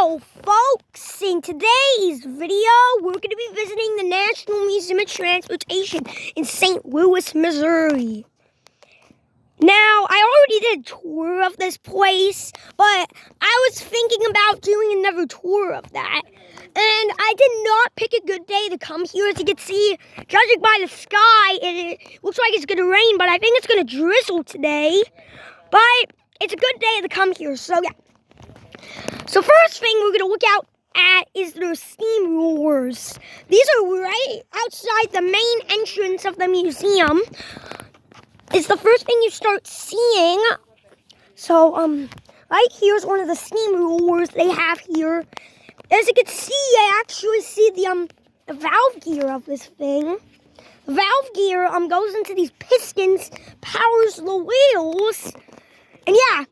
Hello, folks. In today's video, we're going to be visiting the National Museum of Transportation in St. Louis, Missouri. Now, I already did a tour of this place, but I was thinking about doing another tour of that. And I did not pick a good day to come here. As you can see, judging by the sky, it looks like it's going to rain, but I think it's going to drizzle today. But it's a good day to come here, so yeah. So first thing we're going to look out at is the steamrollers. These are right outside the main entrance of the museum. It's the first thing you start seeing. So, right here's one of the steamrollers they have here. As you can see, I actually see the valve gear of this thing. The valve gear goes into these pistons, powers the wheels, and yeah,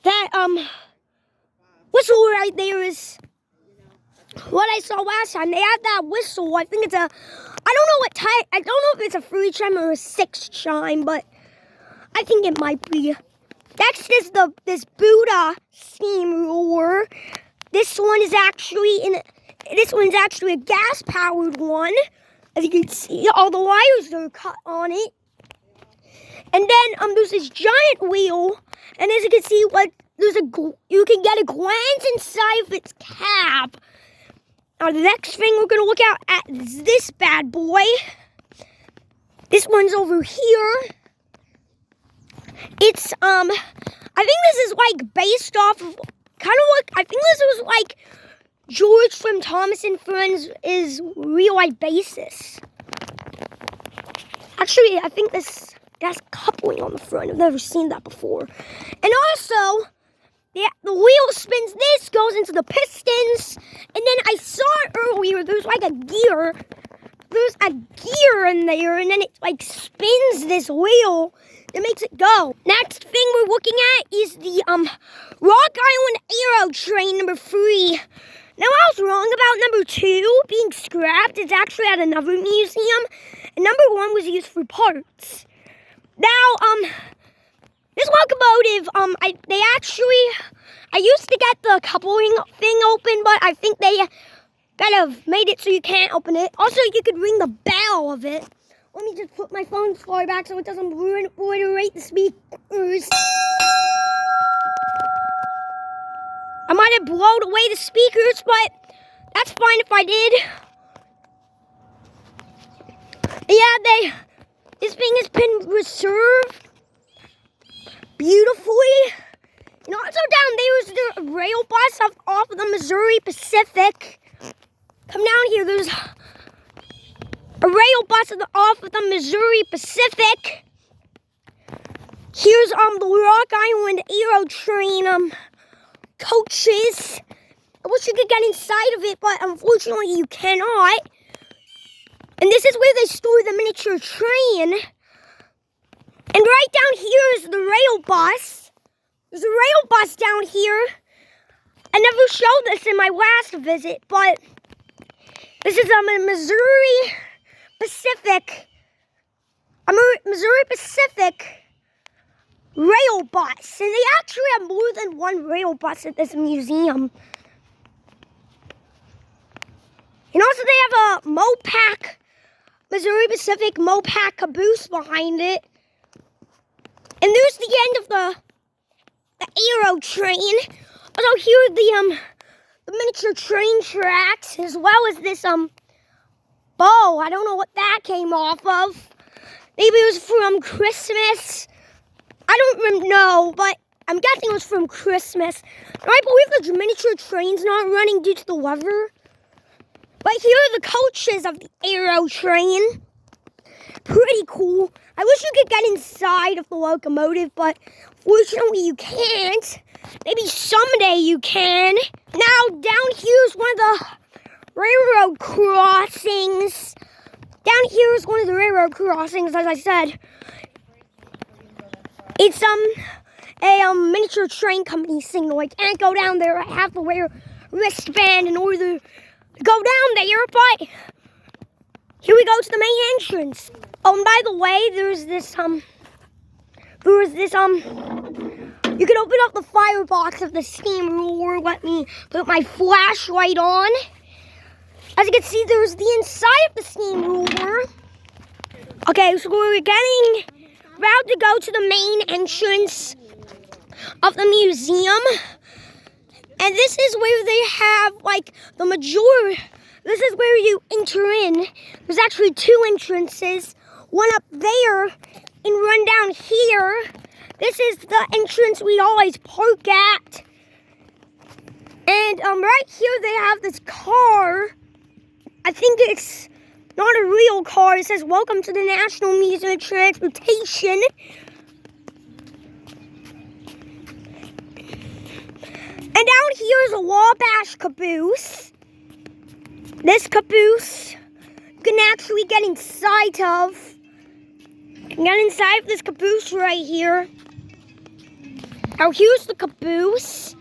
that whistle right there is what I saw last time. They have that whistle. I think it's I don't know what type. I don't know if it's a 3 chime or a 6 chime, but I think it might be. Next is this Buddha steamroller. This one's actually a gas-powered one. As you can see, all the wires are cut on it. And then there's this giant wheel, and as you can see, you can get a glance inside of its cab. Now, the next thing we're going to look at is this bad boy. This one's over here. It's, I think this is, like, based off of, I think this was, like, George from Thomas and Friends' real-life basis. Actually, I think that's coupling on the front. I've never seen that before. And also, the wheel spins, this goes into the pistons, and then I saw it earlier, there's like a gear. There's a gear in there, and then it like spins this wheel that makes it go. Next thing we're looking at is the Rock Island Aero Train number 3. Now I was wrong about number 2 being scrapped. It's actually at another museum, and number 1 was used for parts. Now, this locomotive, I used to get the coupling thing open, but I think they kind of made it so you can't open it. Also, you could ring the bell of it. Let me just put my phone far back so it doesn't obliterate the speakers. I might have blown away the speakers, but that's fine if I did. Yeah, this thing has been reserved beautifully. And also down there is the rail bus off of the Missouri Pacific. Come down here, there's a rail bus off of the Missouri Pacific. Here's the Rock Island Aero Train coaches. I wish you could get inside of it, but unfortunately you cannot. And this is where they store the miniature train. And right down here is the rail bus. There's a rail bus down here. I never showed this in my last visit, but this is a Missouri Pacific rail bus. And they actually have more than one rail bus at this museum. And also they have a Mopac, Missouri Pacific Mopac caboose behind it. And there's the end of the aero train. Also here are the miniature train tracks, as well as this bow. I don't know what that came off of. Maybe it was from Christmas. I don't know, but I'm guessing it was from Christmas. And I believe the miniature train's not running due to the weather. But here are the coaches of the aero train. Pretty cool. I wish you could get inside of the locomotive, but fortunately you can't. Maybe someday you can. Now, down here's one of the railroad crossings. Down here is one of the railroad crossings, as I said. It's a miniature train company signal. I can't go down there. I have to wear a wristband in order to go down there, but here we go to the main entrance. Oh, and by the way, there's this You can open up the firebox of the steamroller. Let me put my flashlight on. As you can see, there's the inside of the steamroller. Okay, so we're about to go to the main entrance of the museum. And this is where they have, like, the majority. This is where you enter in. There's actually two entrances. One up there and one down here. This is the entrance we always park at. And right here they have this car. I think it's not a real car. It says, "Welcome to the National Museum of Transportation." And down here is a Wabash caboose. This caboose you can actually get inside of. You can get inside of this caboose right here. Now here's the caboose.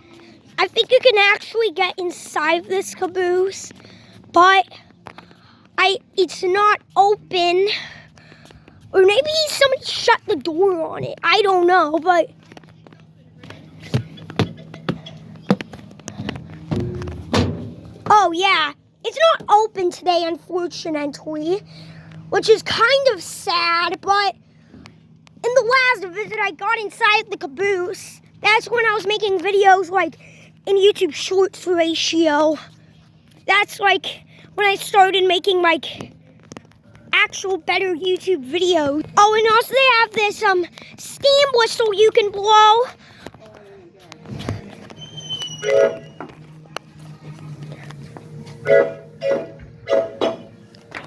I think you can actually get inside this caboose, but it's not open. Or maybe somebody shut the door on it. I don't know, but oh yeah, it's not open today, unfortunately, which is kind of sad, but in the last visit I got inside the caboose. That's when I was making videos like in YouTube Shorts ratio. That's like when I started making like actual better YouTube videos. Oh, and also they have this steam whistle you can blow.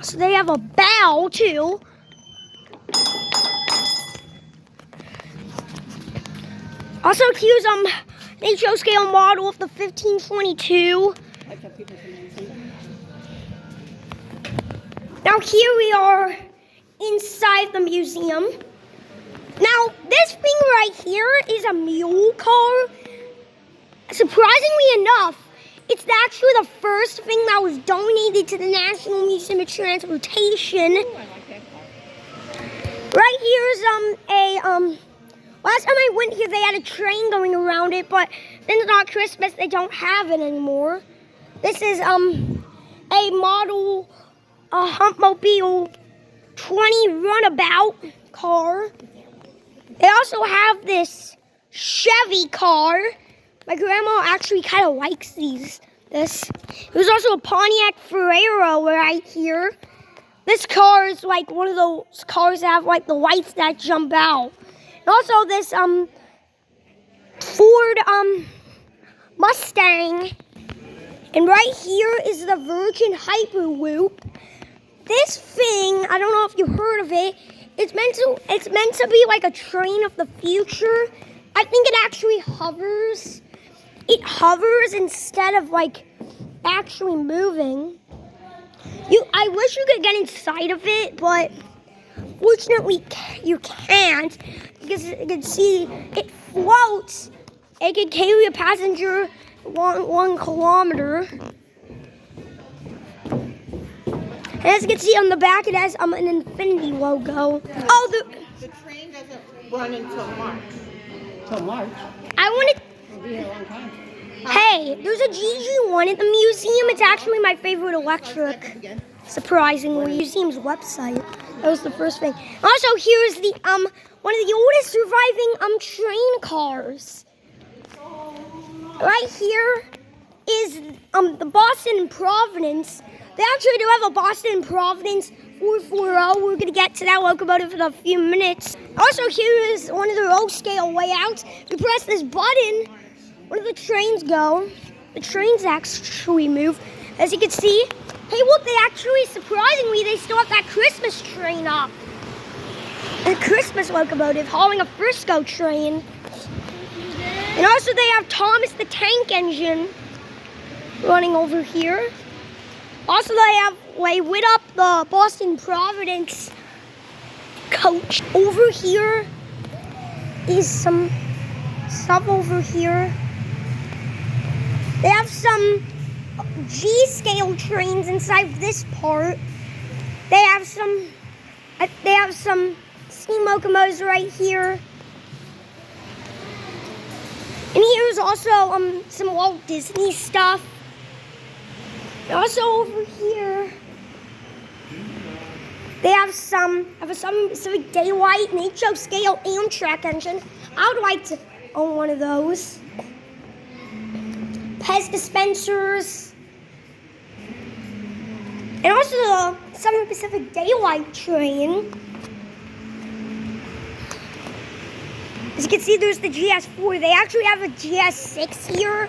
So they have a bell too. Also, here's an HO scale model of the 1522. Now here we are inside the museum. Now this thing right here is a mule car. Surprisingly enough, it's actually the first thing that was donated to the National Museum of Transportation. Ooh, I like that car. Right here's last time I went here they had a train going around it, but then it's not Christmas, they don't have it anymore. This is a model Huntmobile 20 runabout car. They also have this Chevy car. My grandma actually kind of likes this. There's also a Pontiac Ferrero right here. This car is like one of those cars that have like the lights that jump out. And also this Ford Mustang. And right here is the Virgin Hyperloop. This thing, I don't know if you heard of it. It's meant to be like a train of the future. I think it actually hovers. It hovers instead of like actually moving. I wish you could get inside of it, but fortunately you can't, because you can see it floats. It can carry a passenger 1 kilometer. And as you can see on the back, it has an Infinity logo. Yeah. Oh, The train doesn't run until March. Till March? I wanted. We'll be here a long time. Hey, there's a GG1 at the museum. It's actually my favorite electric, surprisingly. Museum's website. That was the first thing. Also, here's the one of the oldest surviving train cars. Right here is the Boston Providence. They actually do have a Boston Providence 440. We're gonna get to that locomotive in a few minutes. Also, here is one of their old scale layouts. You press this button, one of the trains go. The trains actually move. As you can see, hey look, they actually, surprisingly, they still have that Christmas train up. A Christmas locomotive hauling a Frisco train. And also they have Thomas the Tank Engine running over here. Also they lit up the Boston Providence coach. Over here is some stuff over here. They have some G-scale trains inside this part. They have some steam locomotives right here. And here's also some Walt Disney stuff. And also over here, they have a Southern Pacific Daylight Nature Scale Amtrak engine. I would like to own one of those. Pez dispensers. And also the Southern Pacific Daylight train. As you can see, there's the GS4. They actually have a GS6 here.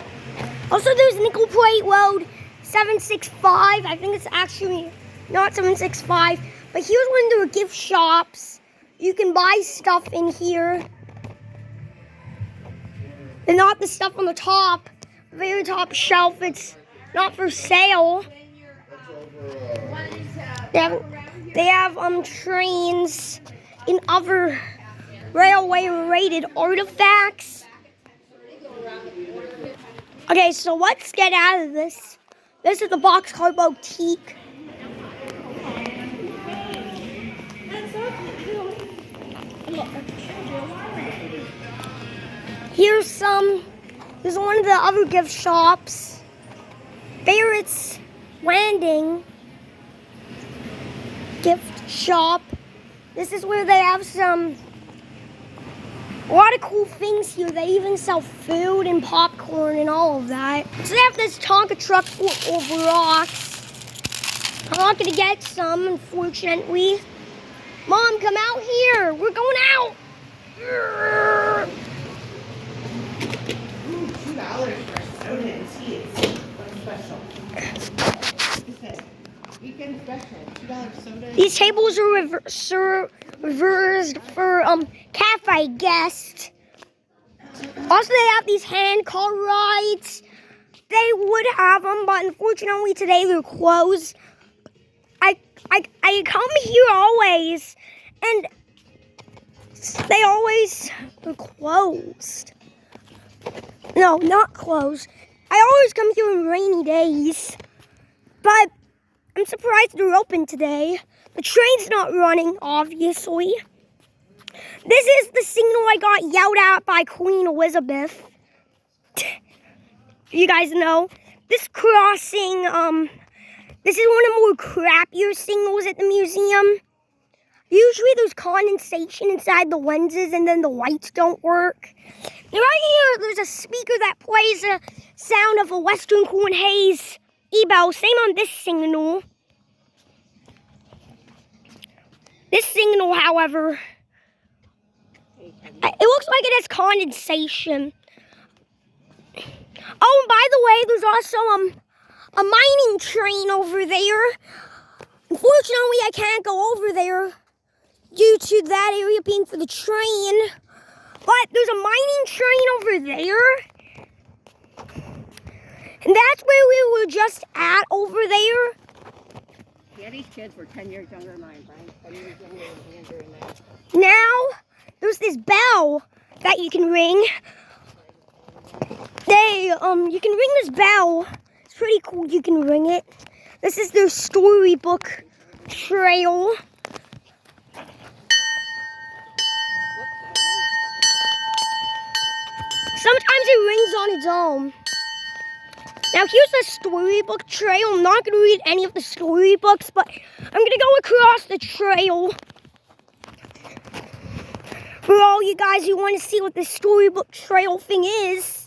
Also, there's Nickel Plate Road 765. I think it's actually not 765. But here's one of their gift shops. You can buy stuff in here. And not the stuff on the top. The very top shelf. It's not for sale. They have trains and other railway-related artifacts. Okay, so let's get out of this. This is the Boxcar Boutique. Here's one of the other gift shops. Barrett's Landing gift shop. This is where they have a lot of cool things here. They even sell food and popcorn and all of that. So they have this Tonka truck full of rocks. I'm not gonna get some, unfortunately. Mom, come out here. We're going out. $2 for a soda and tea. It's special. Weekend special. $2 soda. These tables are reversed for cafe guests. Also, they have these hand car rides. They would have them, but unfortunately today they're closed. I come here always, and they always are closed. No, not closed. I always come here on rainy days, but I'm surprised they're open today. The train's not running, obviously. This is the signal I got yelled at by Queen Elizabeth. You guys know. This crossing, this is one of the more crappier signals at the museum. Usually there's condensation inside the lenses and then the lights don't work. And right here, there's a speaker that plays the sound of a Western Corn Haze e-bell. Same on this signal. This signal, however, it looks like it has condensation. Oh, and by the way, there's also a mining train over there. Unfortunately, I can't go over there due to that area being for the train. But there's a mining train over there. And that's where we were just at over there. Yeah, these kids were 10 years younger than mine, Brian. 10 years younger than Andrew and that. Now, there's this bell that you can ring. You can ring this bell. It's pretty cool. You can ring it. This is their storybook trail. Sometimes it rings on its own. Now here's the storybook trail. I'm not going to read any of the storybooks, but I'm going to go across the trail. For all you guys who want to see what the storybook trail thing is,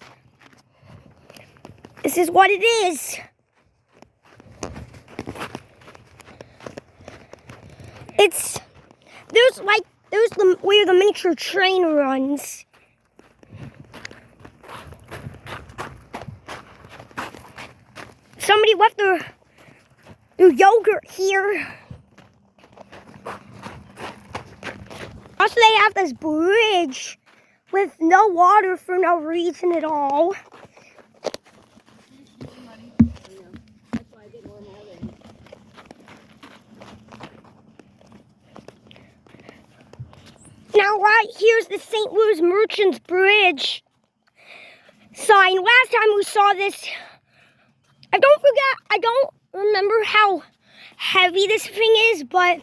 this is what it is. There's where the miniature train runs. Somebody left their yogurt here. Also, they have this bridge with no water for no reason at all. Now, right here's the St. Louis Merchants Bridge sign. Last time we saw this, I don't remember how heavy this thing is, but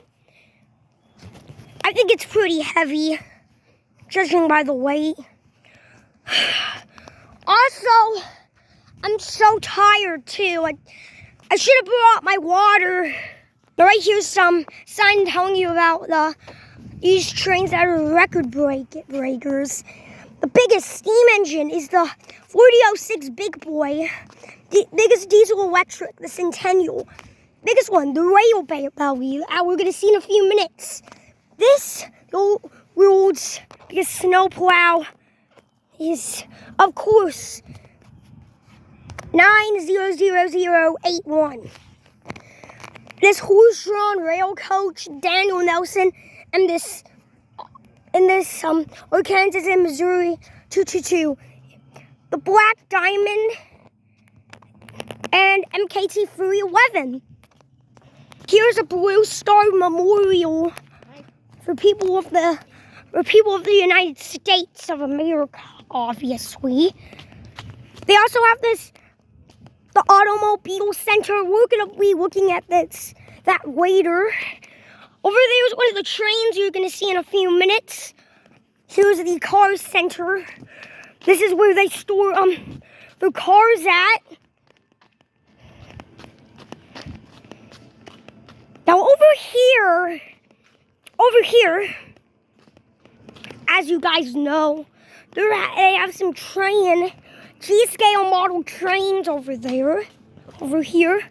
I think it's pretty heavy, judging by the weight. Also, I'm so tired too. I should have brought my water. But right here's some sign telling you about these trains that are record breakers. The biggest steam engine is the 4006 Big Boy. The biggest diesel electric, the Centennial. Biggest one, the Rail Belly, that we're going to see in a few minutes. This, the world's biggest snowplow is, of course, 900081. This horse-drawn rail coach, Daniel Nelson, and this Arkansas and Missouri 222. The Black Diamond and MKT 311. Here's a Blue Star Memorial for people of the United States of America, obviously. They also have the Automobile Center. We're going to be looking at that later. Over there is one of the trains you're going to see in a few minutes. Here's the car center. This is where they store their cars at. Now over here, as you guys know, they have some G-scale model trains over there, over here.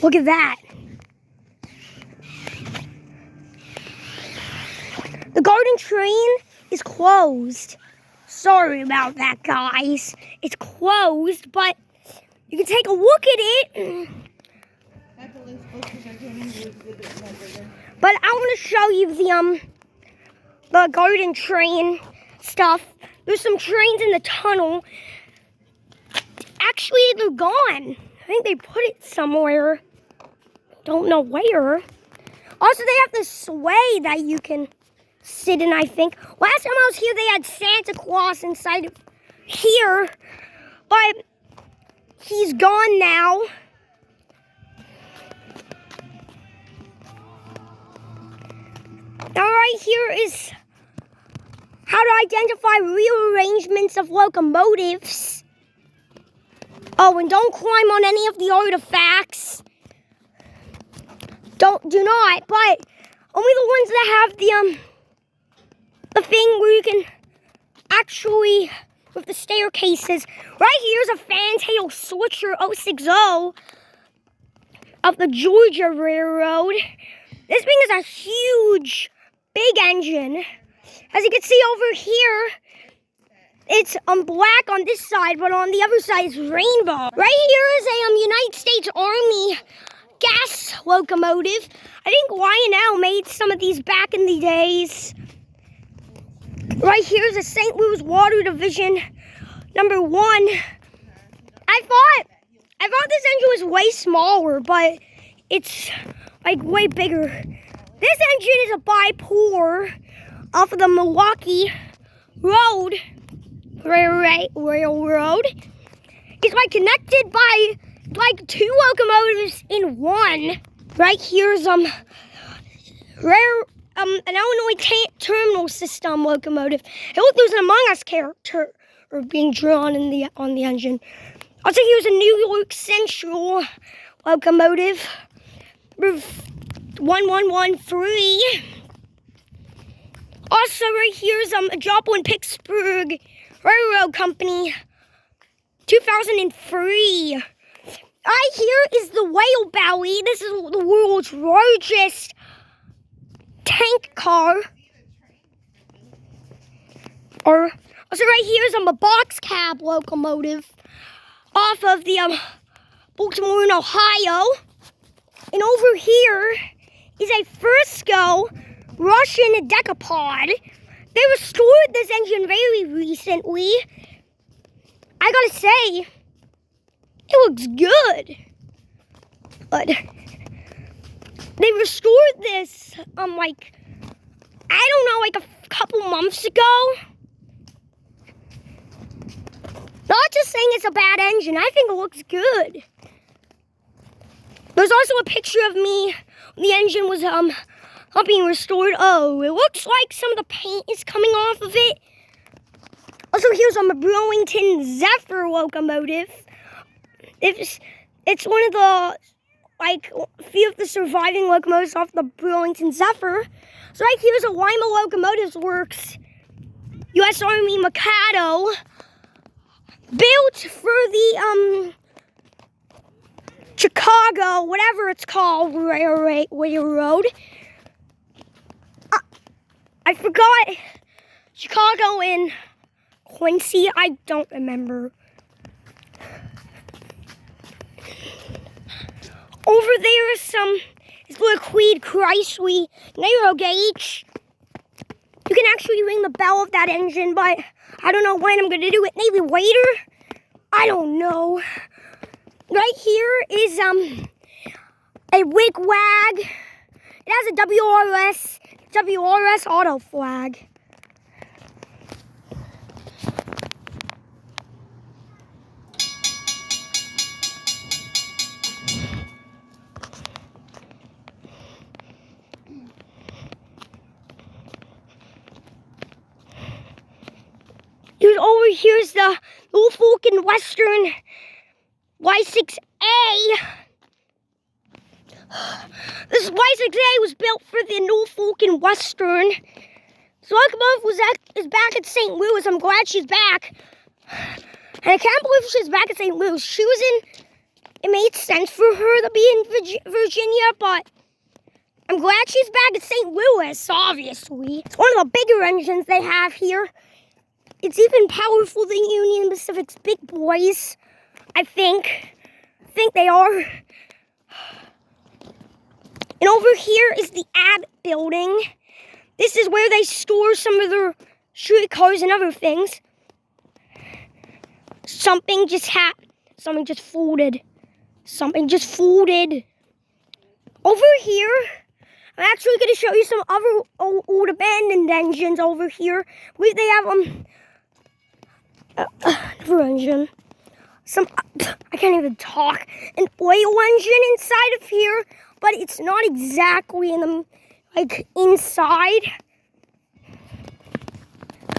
Look at that. The garden train is closed. Sorry about that, guys. It's closed, but you can take a look at it. But I want to show you the garden train stuff. There's some trains in the tunnel. Actually, they're gone. I think they put it somewhere. Don't know where. Also, they have this sway that you can sit in, I think. Last time I was here, they had Santa Claus inside of here. But he's gone now. Now right here is how to identify rearrangements of locomotives. Oh, and don't climb on any of the artifacts. Do not, but only the ones that have the thing where you can actually, with the staircases. Right here's a Fantail Switcher 060 of the Georgia Railroad. This thing is a huge, big engine. As you can see over here, it's black on this side, but on the other side is rainbow. Right here is a United States Army gas locomotive. I think Lionel made some of these back in the days. Right here is a St. Louis Water Division #1. I thought this engine was way smaller, but it's like way bigger. This engine is a bi-pour off of the Milwaukee Railroad. It's like connected by like two locomotives in one. Right here's an Illinois terminal system locomotive. It looked there's an Among Us character being drawn on the engine. Also here's a New York Central locomotive. 1113. Also right here's a Joplin Pittsburgh Railroad Company 2003. Right here is the Whale Belly. This is the world's largest tank car. Also right here is a box cab locomotive off of the Baltimore in Ohio. And over here is a Frisco Russian decapod. They restored this engine very recently. I gotta say, it looks good. But they restored this like a couple months ago. Not just saying it's a bad engine. I think it looks good. There's also a picture of me. The engine was Not being restored. Oh, it looks like some of the paint is coming off of it. Also, here's a Burlington Zephyr locomotive. It's one of the, like, few of the surviving locomotives off the Burlington Zephyr. So right here's a Lima Locomotives Works U.S. Army Mikado, built for the Chicago, whatever it's called, railroad. I forgot Chicago and Quincy. I don't remember. Over there is it's the Queen Chrysler narrow gauge. You can actually ring the bell of that engine, but I don't know when I'm going to do it. Maybe later? I don't know. Right here is a wig-wag. It has a WRS auto flag. Over here's the Norfolk and Western Y6A. This Y6A was built for the Norfolk and Western. So locomotive is back at St. Louis. I'm glad she's back. And I can't believe she's back at St. Louis. She was in, it made sense for her to be in Virginia, but I'm glad she's back at St. Louis, obviously. It's one of the bigger engines they have here. It's even powerful than Union Pacific's big boys, I think. I think they are. And over here is the Abbott building. This is where they store some of their streetcars and other things. Something just folded. Something just folded. Over here, I'm actually going to show you some other old abandoned engines over here. They have another engine. I can't even talk. An oil engine inside of here, but it's not exactly in the inside.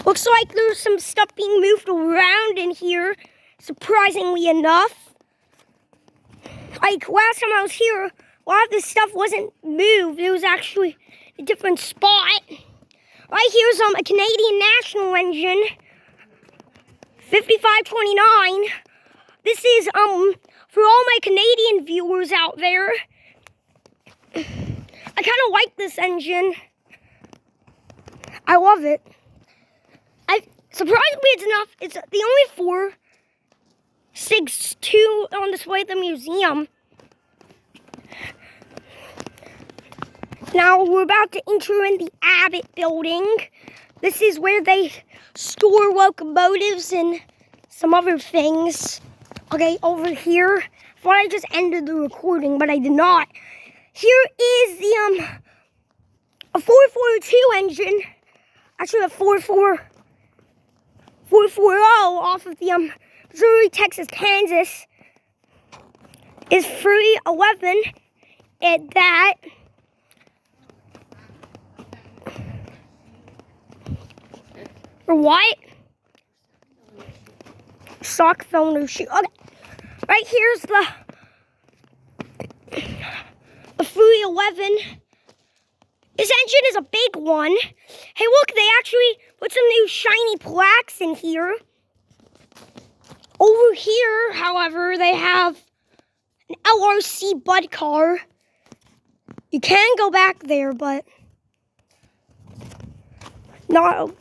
Looks like there's some stuff being moved around in here, surprisingly enough. Like last time I was here, a lot of this stuff wasn't moved. It was actually a different spot. Right here's a Canadian National engine. 5529. This is for all my Canadian viewers out there. I kind of like this engine. I love it. Surprisingly, it's the only 4.62 on display at the museum. Now we're about to enter in the Abbott building. This is where they store locomotives and some other things. Okay, over here. I thought I just ended the recording, but I did not. Here is the a 442 engine. Actually, a 440 off of the Missouri, Texas, Kansas. Is 311 at that. For what? Sock cylinder shoe. Okay. Right here's the 311. This engine is a big one. Hey, look, they actually put some new shiny plaques in here. Over here, however, they have an LRC Bud car. You can go back there, but not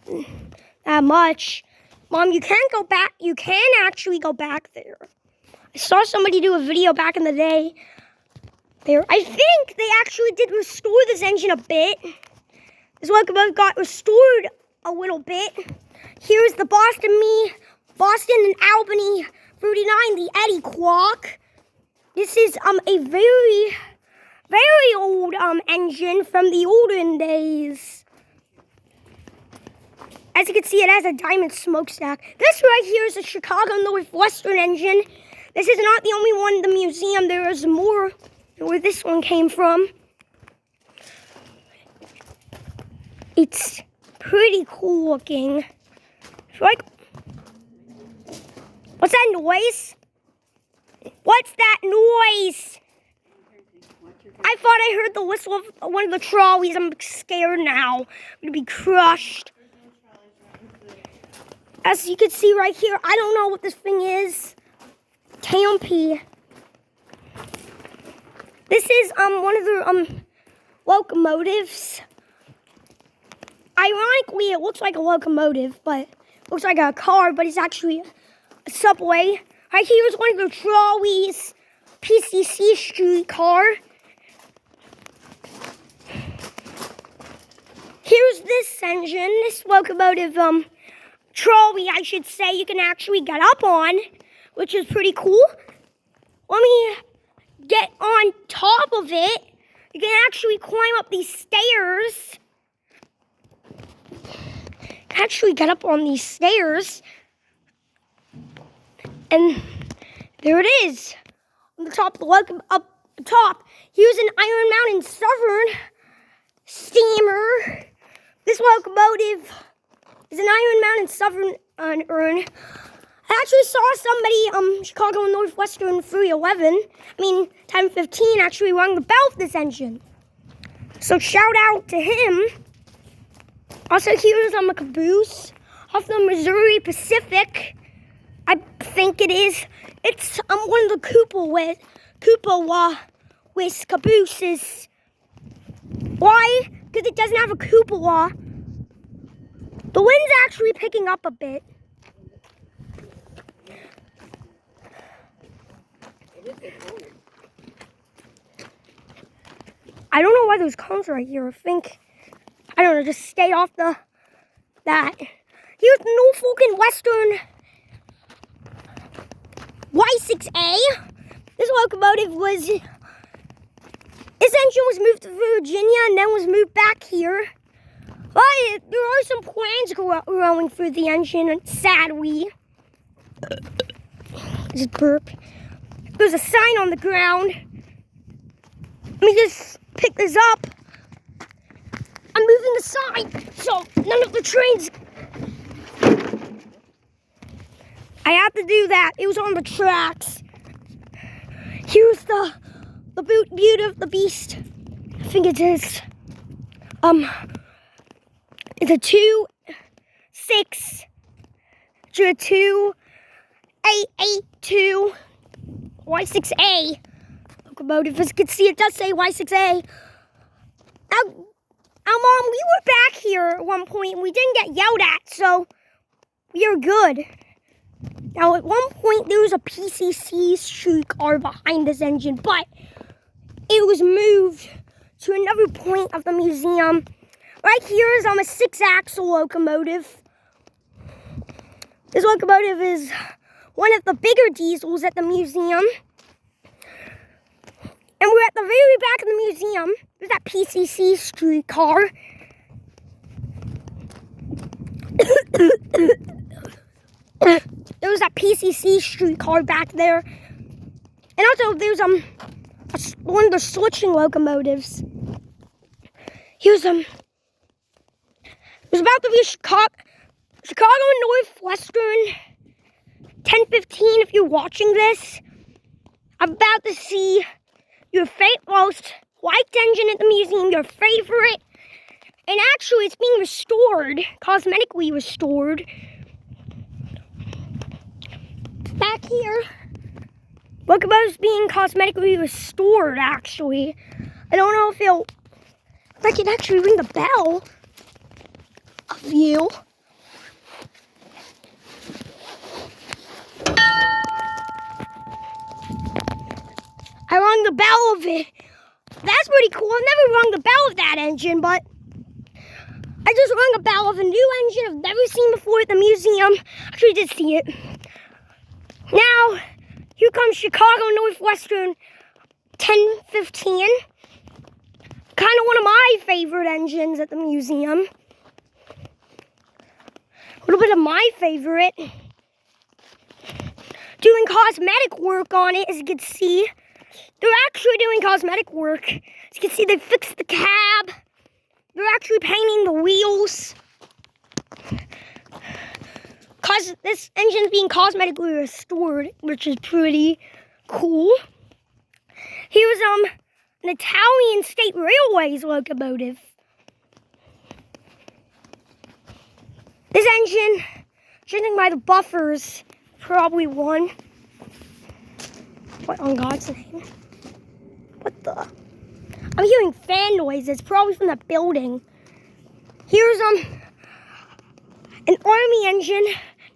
that much. Mom, you can go back. You can actually go back there. I saw somebody do a video back in the day there. I think they actually did restore this engine a bit. This locomotive got restored a little bit. Here's the Boston and Albany 39, the Eddie Clock. This is a very, very old engine from the olden days. As you can see, it has a diamond smokestack. This right here is a Chicago Northwestern engine. This is not the only one in the museum. There is more where this one came from. It's pretty cool looking. Like, what's that noise? What's that noise? I thought I heard the whistle of one of the trolleys. I'm scared now. I'm gonna be crushed. As you can see right here, I don't know what this thing is. Tampy. This is one of the locomotives. Ironically, it looks like a locomotive, but it looks like a car, but it's actually a subway. Right here is one of the trolleys, PCC streetcar. Here's this engine, this locomotive, trolley, I should say, you can actually get up on, which is pretty cool. Let me get on top of it. You can actually climb up these stairs. Actually get up on these stairs. And there it is. On the top of the locomotive, up top, here's an Iron Mountain Southern steamer. This locomotive is an Iron Mountain Southern urn. I actually saw somebody, Chicago Northwestern 1015, actually rang the bell for this engine. So shout out to him. Also, here's a caboose off the Missouri Pacific. I think it is. It's one of the cupola with cabooses. Why? Because it doesn't have a cupola. The wind's actually picking up a bit. I don't know why those cones are right here. I don't know, just stay off that. Here's Norfolk and Western Y6A. This locomotive this engine was moved to Virginia and then was moved back here. But there are some plans growing through the engine, sadly. Just burp. There's a sign on the ground. Let me just pick this up. I'm moving the sign so none of the trains. I had to do that. It was on the tracks. Here's the Beauty of the Beast. I think it is. It's a 2882 Y6A locomotive. As you can see, it does say Y6A. Mom, we were back here at one point and we didn't get yelled at, so we are good. Now, at one point, there was a PCC streetcar behind this engine, but it was moved to another point of the museum. Right here is a 6-axle locomotive. This locomotive is one of the bigger diesels at the museum. And we're at the very back of the museum. There's that PCC streetcar. There was that PCC streetcar back there. And also there's one of the switching locomotives. Here's there's about to be a Chicago Northwestern 1015. If you're watching this, I'm about to see your most liked engine at the museum, your favorite. And actually, it's being restored, cosmetically restored. Back here, locomotive's being cosmetically restored, actually. I don't know if I can actually ring the bell of you. I rung the bell of it. That's pretty cool. I've never rung the bell of that engine, but I just rung a bell of a new engine I've never seen before at the museum. Actually, did see it. Now, here comes Chicago Northwestern 1015. Kind of one of my favorite engines at the museum. A little bit of my favorite. Doing cosmetic work on it, as you can see. They're actually doing cosmetic work. As you can see, they fixed the cab. they're actually painting the wheels. Cause this engine's being cosmetically restored, which is pretty cool. Here's an Italian State Railways locomotive. This engine, judging by the buffers, probably won. What on God's name? What the? I'm hearing fan noises, probably from that building. Here's an Army engine,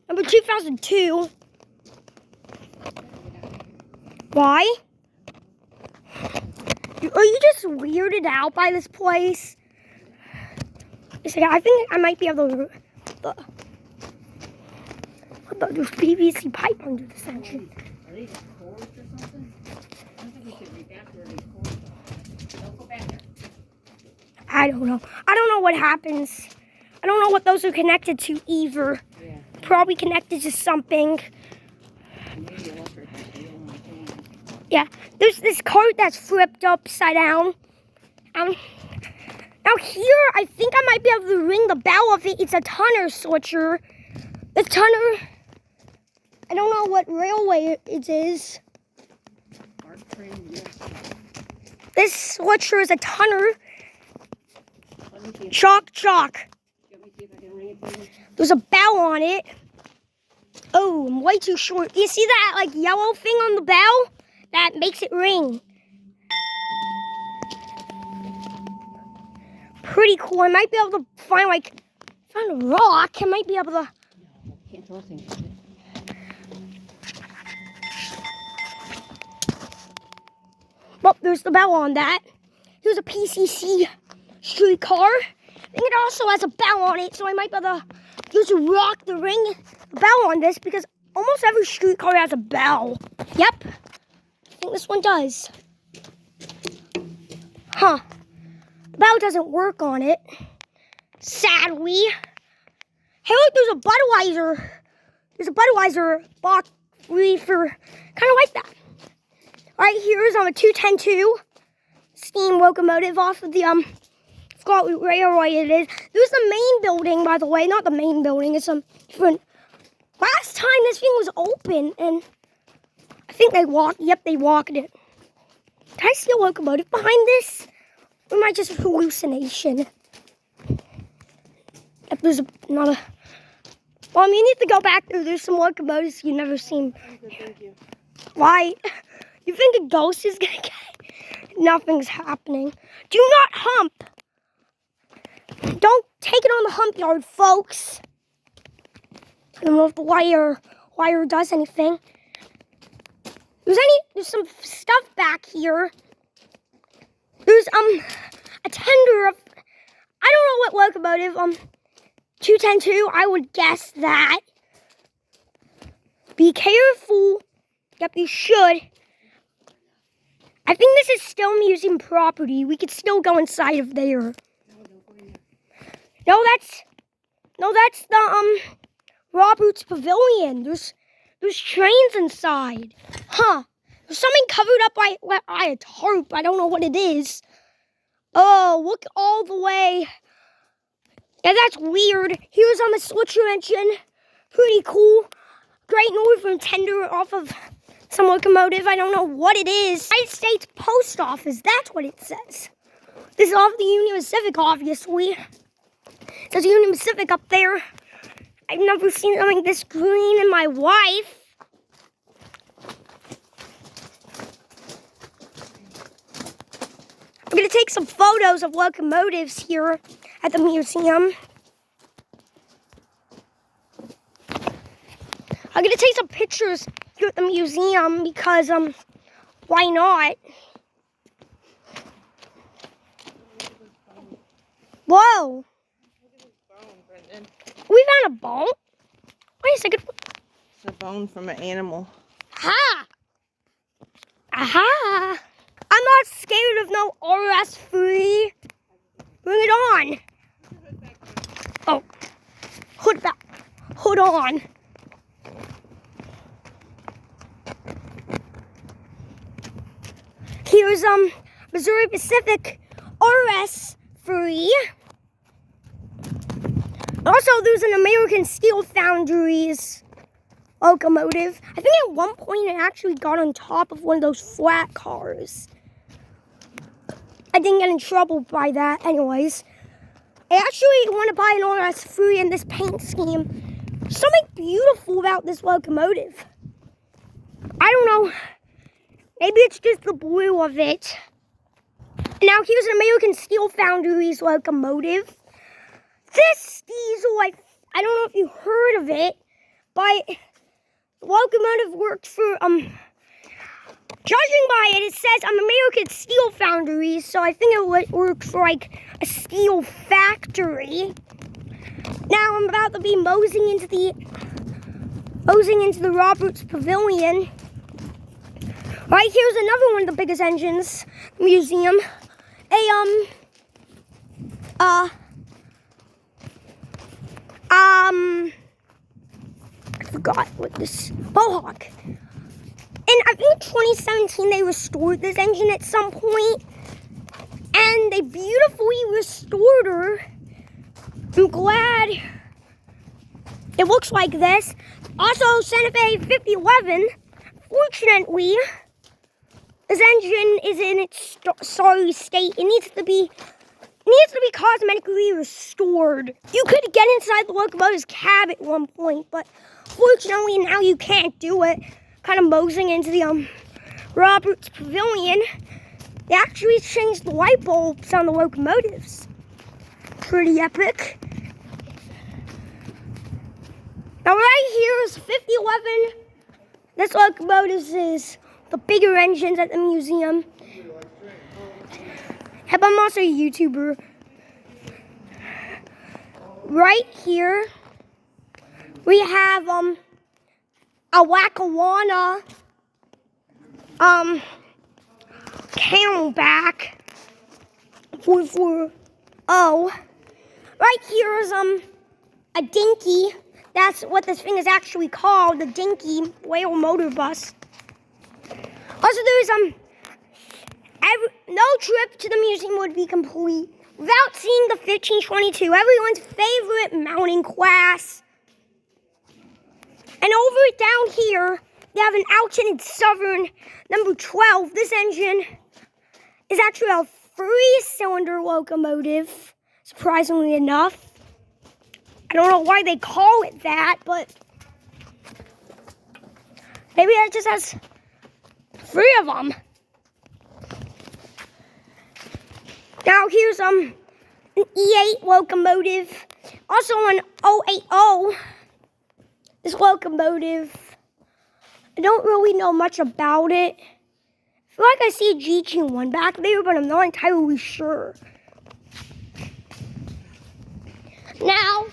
number 2002. Why? Are you just weirded out by this place? I think I might be able to. What the? There's PVC pipe under this engine. Are these cords or something? I don't think we should read back where these cords are. Don't go back there. I don't know. I don't know what happens. I don't know what those are connected to either. Yeah. Probably connected to something. Maybe electric. Yeah. There's this cart that's flipped upside down. Now here, I think I might be able to ring the bell of it. It's a tonner switcher. The tonner, I don't know what railway it is. This switcher is a tonner. Chalk. There's a bell on it. Oh, I'm way too short. You see that like yellow thing on the bell? That makes it ring. Pretty cool. I might be able to find a rock. I might be able to. Can't throw things. Well, there's the bell on that. Here's a PCC streetcar. I think it also has a bell on it, so I might be able to use a rock to ring the bell on this because almost every streetcar has a bell. Yep. I think this one does. Huh. The bell doesn't work on it. Sadly. Hey, look, there's a Budweiser. There's a Budweiser box reefer. Kind of like that. All right, here's a 210-2 steam locomotive off of the, I forgot what railway it is. There's the main building, by the way. Not the main building. It's some different. Last time this thing was open, and I think they walked. Yep, they walked it. Can I see a locomotive behind this? Or am I just hallucination? If there's not a... Well, you need to go back there. There's some locomotives you've never seen. Thank you. Why? You think a ghost is going to get... Nothing's happening. Do not hump. Don't take it on the hump yard, folks. I don't know if the wire does anything. There's some stuff back here. There's a tender of, I don't know what locomotive, 210-2, I would guess that. Be careful. Yep, you should. I think this is still museum property. We could still go inside of there. No, that's the Roberts Pavilion. There's trains inside. Huh. There's something covered up by a tarp. I don't know what it is. Oh, look all the way. Yeah, that's weird. Here's on the switcher engine. Pretty cool. Great Northern tender off of some locomotive. I don't know what it is. United States Post Office. That's what it says. This is off the Union Pacific, obviously. It says Union Pacific up there. I've never seen something this green in my life. I'm going to take some photos of locomotives here at the museum. I'm going to take some pictures here at the museum because, why not? Whoa. We found a bone? Wait a second. It's a bone from an animal. Aha! Aha! I'm not scared of no RS3. Bring it on. Oh. Hood back. Hood on. Here's Missouri Pacific RS3. Also, there's an American Steel Foundries locomotive. I think at one point it actually got on top of one of those flat cars. I didn't get in trouble by that anyways. I actually want to buy an RS3 in this paint scheme. Something beautiful about this locomotive. I don't know. Maybe it's just the blue of it. Now here's an American Steel Foundries locomotive. This diesel, I don't know if you heard of it, but the locomotive works for, judging by it, it says American Steel Foundries, so I think it works for like a steel factory. Now I'm about to be moseying into the Roberts Pavilion. Right here's another one of the biggest engines, museum. I forgot what this, Mohawk. And I think in 2017 they restored this engine at some point, and they beautifully restored her. I'm glad it looks like this. Also, Santa Fe 5011, fortunately, this engine is in its sorry state. It needs to be cosmetically restored. You could get inside the locomotive's cab at one point, but fortunately now you can't do it. Kind of moseying into the Roberts Pavilion. They actually changed the light bulbs on the locomotives. Pretty epic. Now right here is 5011. This locomotive is the bigger engines at the museum. I'm also a YouTuber. Right here, we have a Lackawanna Camelback 440. Right here is a Dinky. That's what this thing is actually called, the Dinky Whale Motor Bus. Also, there's no trip to the museum would be complete without seeing the 1522, everyone's favorite mountain class. And over down here, they have an Alton & Southern number 12. This engine is actually a 3-cylinder locomotive, surprisingly enough. I don't know why they call it that, but maybe it just has 3 of them. Now here's an E8 locomotive, also an 080. This locomotive, I don't really know much about it. I feel like I see a GT1 back there, but I'm not entirely sure. Now,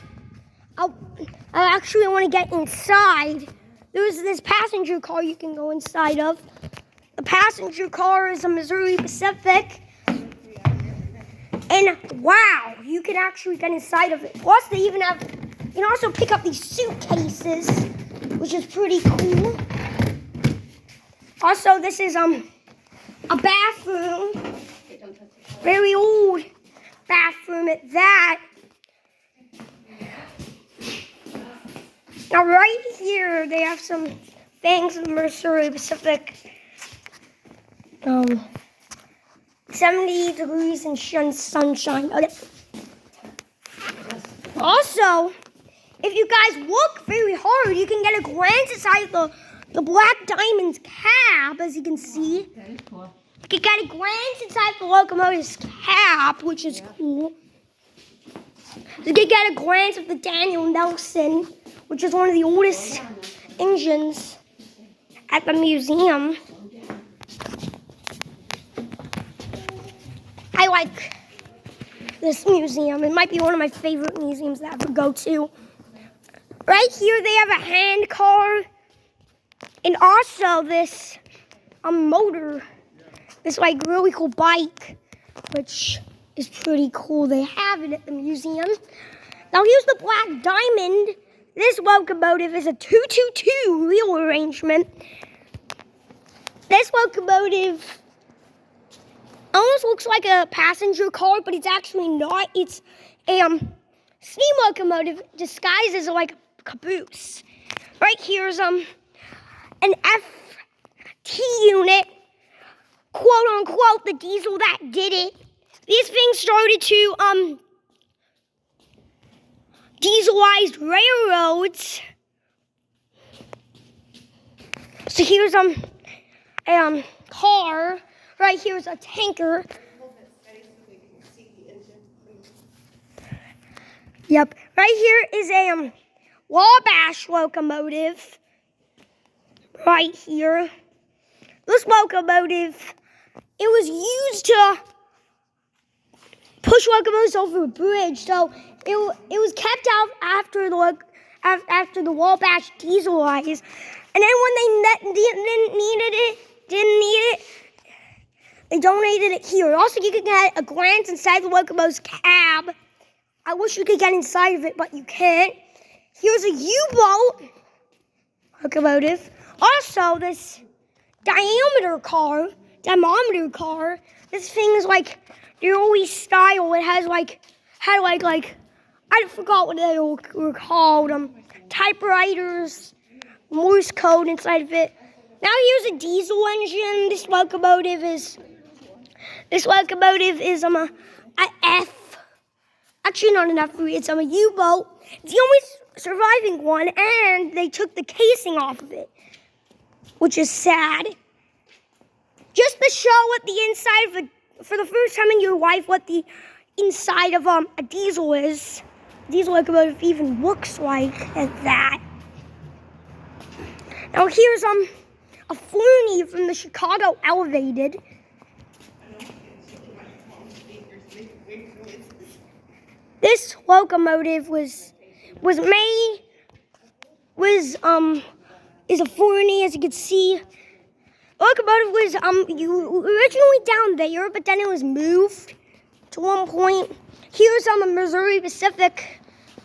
I actually want to get inside. There's this passenger car you can go inside of. The passenger car is a Missouri Pacific. And wow, you can actually get inside of it. Plus, they even have, you can also pick up these suitcases, which is pretty cool. Also, this is a bathroom, very old bathroom at that. Now, right here, they have some things in the Missouri Pacific. 70 degrees and sunshine. Okay. Also, if you guys look very hard, you can get a glance inside the Black Diamond's cab, as you can see. That is cool. You can get a glance inside the locomotive's cab, which is cool. You can get a glance of the Daniel Nelson, which is one of the oldest engines at the museum. I like this museum. It might be one of my favorite museums that I ever go to. Right here, they have a hand car and also this motor, this like really cool bike, which is pretty cool. They have it at the museum. Now here's the Black Diamond. This locomotive is a 222 wheel arrangement. This locomotive almost looks like a passenger car, but it's actually not. It's a steam locomotive disguised as like a caboose. Right here's an FT unit, quote unquote, the diesel that did it. These things started to dieselized railroads. So here's a car. Right here's a tanker. Yep. Right here is a Wabash locomotive. Right here. This locomotive, it was used to push locomotives over a bridge. So it was kept out after the Wabash dieselized. And then when they didn't need it, they donated it here. Also, you can get a glance inside the locomotive's cab. I wish you could get inside of it, but you can't. Here's a U-boat locomotive. Also, this diameter car, this thing is like the early style. It has I forgot what they were called. Typewriters, Morse code inside of it. Now here's a diesel engine. This locomotive is a F. Actually, not an F3. It's a U-boat. It's the only surviving one, and they took the casing off of it, which is sad. Just to show what the inside of for the first time in your life, what the inside of a diesel is. Diesel locomotive even looks like that. Now here's a Fernie from the Chicago Elevated. This locomotive is a Fernie, as you can see. The locomotive was originally down there, but then it was moved to one point. Here's a Missouri Pacific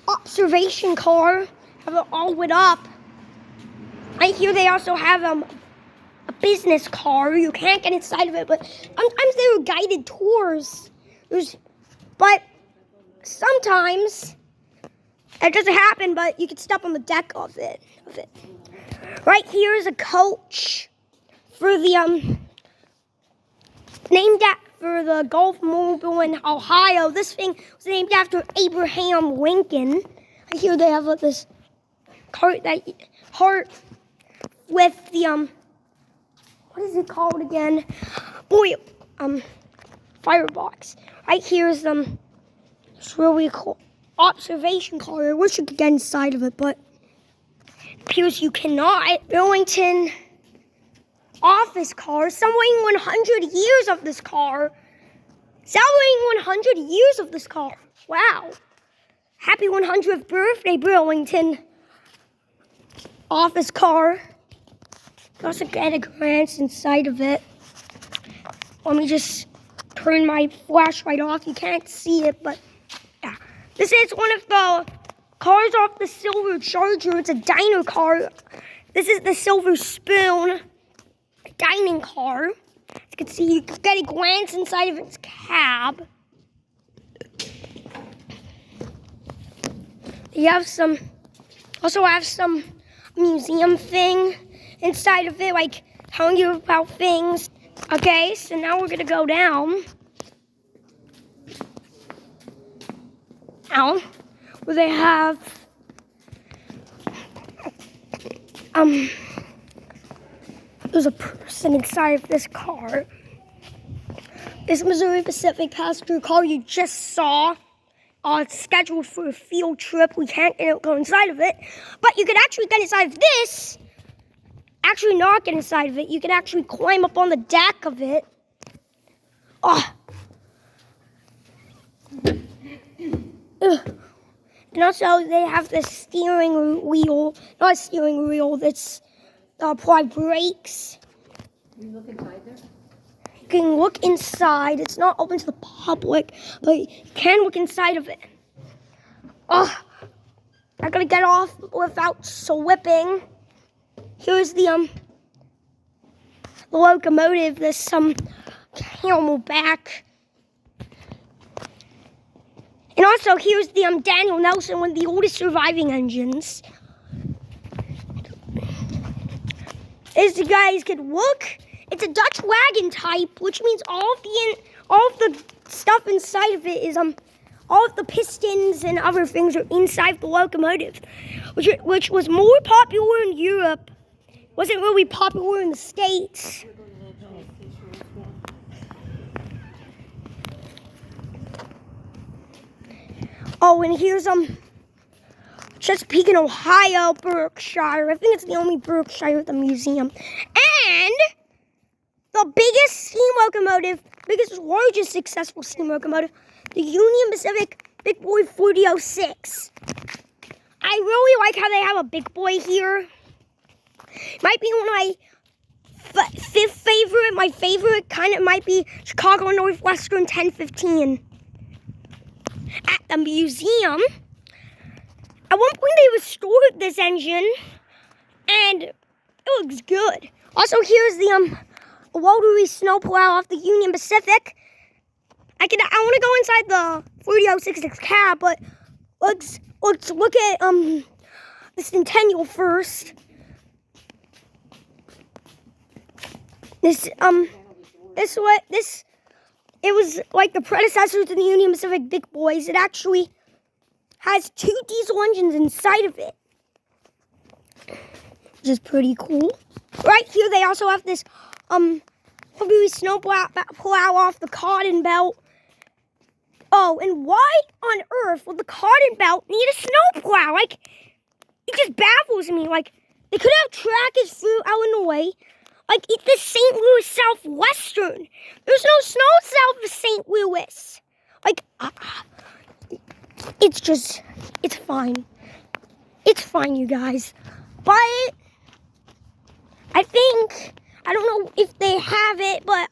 observation car. Have it all lit up. Right here they also have a business car. You can't get inside of it, but sometimes there are guided tours. But sometimes it doesn't happen, but you can step on the deck of it. Right here is a coach for the for the Gulf Mobile in Ohio. This thing was named after Abraham Lincoln. Right here they have this cart with the what is it called again? Firebox. Right here is it's really cool observation car. I wish you could get inside of it, but it appears you cannot. Burlington office car. Celebrating 100 years of this car. Celebrating 100 years of this car. Wow. Happy 100th birthday, Burlington office car. Also get a glance inside of it. Let me just turn my flashlight off. You can't see it, but yeah. This is one of the cars off the Silver Charger. It's a diner car. This is the Silver Spoon dining car. As you can see, you can get a glance inside of its cab. You have some museum thing inside of it, like telling you about things. Okay, so now we're gonna go down. Where they have there's a person inside of this car. This Missouri Pacific passenger car you just saw. It's scheduled for a field trip. We can't go inside of it, but you could actually get inside of this. Actually, not get inside of it. You can actually climb up on the deck of it. Oh. And also, they have this steering wheel. Not a steering wheel. That's apply brakes. You look inside there? You can look inside. It's not open to the public, but you can look inside of it. Oh, I gotta get off without slipping. Here's the locomotive. There's some camelback And also, here's the Daniel Nelson, one of the oldest surviving engines. As you guys could look, it's a Dutch wagon type, which means all of the stuff inside of it is all of the pistons and other things are inside the locomotive, which was more popular in Europe. Wasn't really popular in the States. Oh, and here's Chesapeake in Ohio, Berkshire. I think it's the only Berkshire at the museum. And the biggest largest successful steam locomotive, the Union Pacific Big Boy 4006. I really like how they have a big boy here. Might be one of my fifth favorite. My favorite kind of might be Chicago Northwestern 1015. At the museum, at one point they restored this engine, and it looks good. Also, here's the rotary snowplow off the Union Pacific. I want to go inside the 4066 cab, but let's look at the Centennial first. It was like the predecessor to the Union Pacific Big Boys. It actually has 2 diesel engines inside of it, which is pretty cool. Right here, they also have this rotary snowplow off the cotton belt. Oh, and why on earth would the cotton belt need a snowplow? Like, it just baffles me. Like, they could have trackers through Illinois. Like, it's the St. Louis Southwestern. There's no snow south of St. Louis. Like, it's fine. It's fine, you guys. But I don't know if they have it, but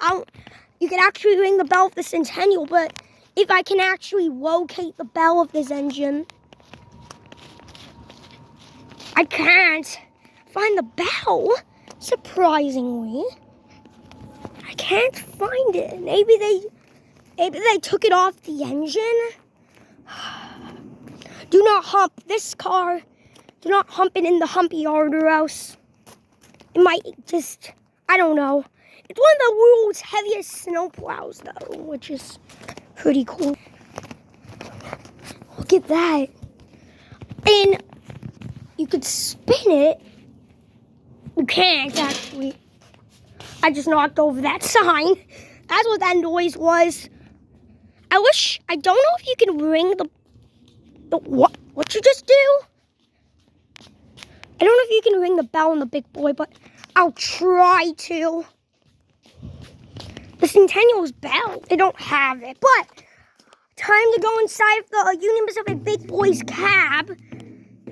you can actually ring the bell of the Centennial, but if I can actually locate the bell of this engine, I can't find the bell. Surprisingly, I can't find it. Maybe they took it off the engine. Do not hump this car. Do not hump it in the humpy yard, or else it might just, I don't know. It's one of the world's heaviest snowplows, though, which is pretty cool. Look at that. And you could spin it. You can't, actually. I just knocked over that sign. That's what that noise was. I don't know if you can ring the what you just do? I don't know if you can ring the bell on the Big Boy, but I'll try to. The Centennial's bell, they don't have it, but time to go inside the Union Pacific Big Boy's cab.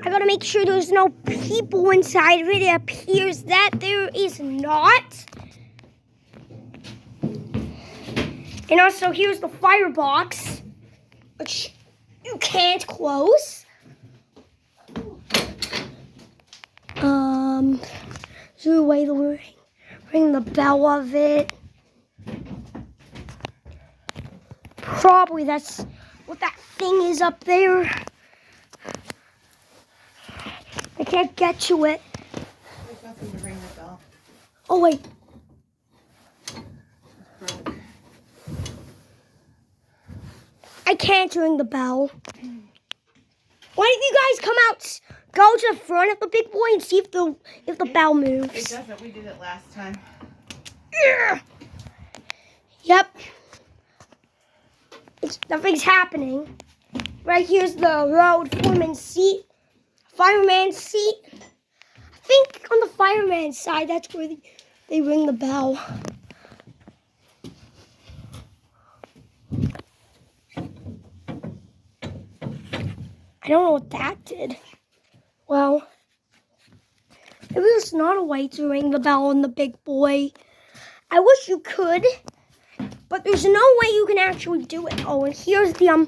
I gotta make sure there's no people inside of it. It appears that there is not. And also, here's the firebox, which you can't close. Is there a way to ring the bell of it? Probably that's what that thing is up there. I can't get to it. There's nothing to ring the bell. Oh, wait. I can't ring the bell. Why don't you guys come out, go to the front of the Big Boy and see if the bell moves? It doesn't. We did it last time. Yeah. Yep. Nothing's happening. Right here's the road foreman's seat, fireman's seat. I think on the fireman's side, that's where they ring the bell. I don't know what that did. Well, maybe there's not a way to ring the bell on the Big Boy. I wish you could, but there's no way you can actually do it. Oh, and here's the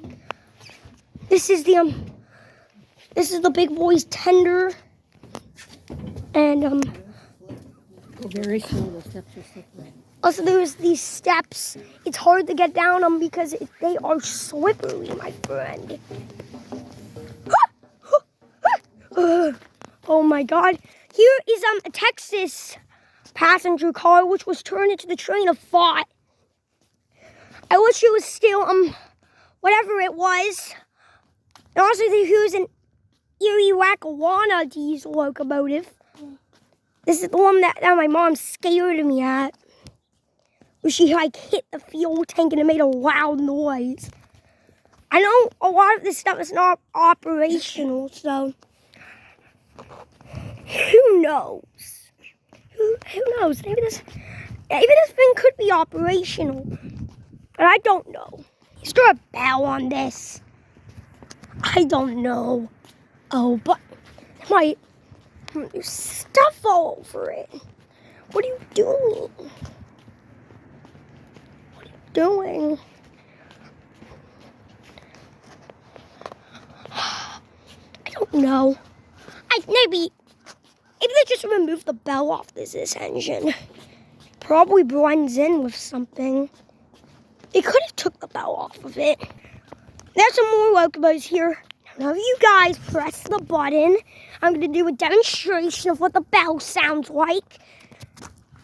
this is the Big Boy's tender, and Very slow, the steps are slippery. Also, there's these steps. It's hard to get down them because they are slippery, my friend. Oh my God! Here is a Texas passenger car which was turned into the train of thought. I wish it was still whatever it was. And also, here's an Erie Lackawanna diesel locomotive. This is the one that my mom scared me at. Where she like hit the fuel tank and it made a loud noise. I know a lot of this stuff is not operational, so who knows? Who knows? Maybe this thing could be operational, but I don't know. Is there a bell on this? I don't know. Oh, but there's stuff all over it. What are you doing? What are you doing? I don't know. Maybe they just removed the bell off this engine. Probably blends in with something. They could have took the bell off of it. There's some more locomotives here. Now, if you guys press the button, I'm going to do a demonstration of what the bell sounds like.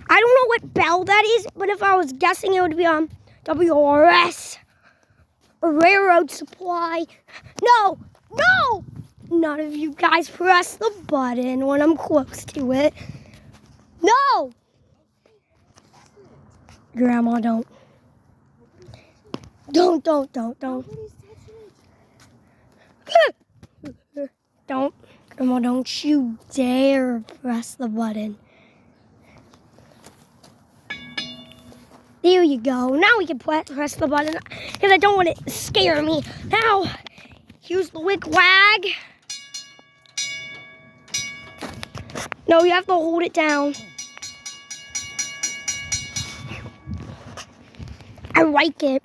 I don't know what bell that is, but if I was guessing, it would be WRS, a railroad supply. No! None of you guys press the button when I'm close to it. No! Grandma, don't. Don't. Don't. Grandma, don't you dare press the button. There you go. Now we can press the button because I don't want it to scare me. Now, here's the wick wag. No, you have to hold it down. I like it.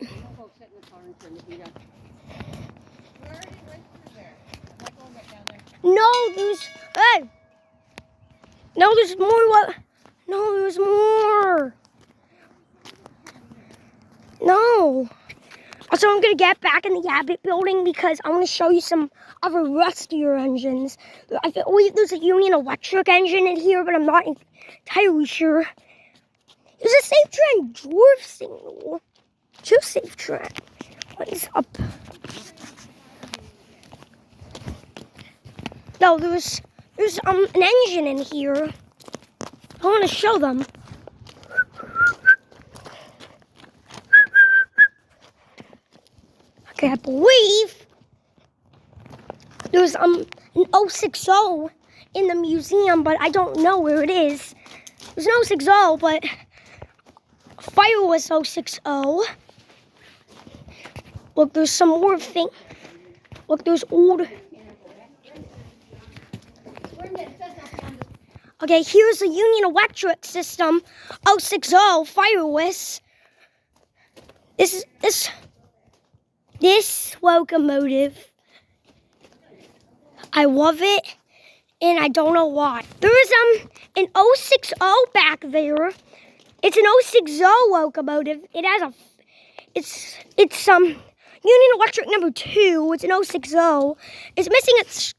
There's more. No, there's more. No. Also, I'm going to get back in the Abbott building because I want to show you some other rustier engines. I believe there's a Union Electric engine in here, but I'm not entirely sure. There's a Safe Trend dwarf signal. Two Safe Trend. What is up? No, there's an engine in here. I want to show them. Okay, I believe there's an 060 in the museum, but I don't know where it is. There's an 060, but Fireless 060. Look, there's some more thing. Look, there's old. Okay, here's a Union Electric system 060 Fireless. This locomotive, I love it, and I don't know why. There is an 060 back there. It's an 060 locomotive. It has it's Union Electric number 2. It's an 060. It's missing its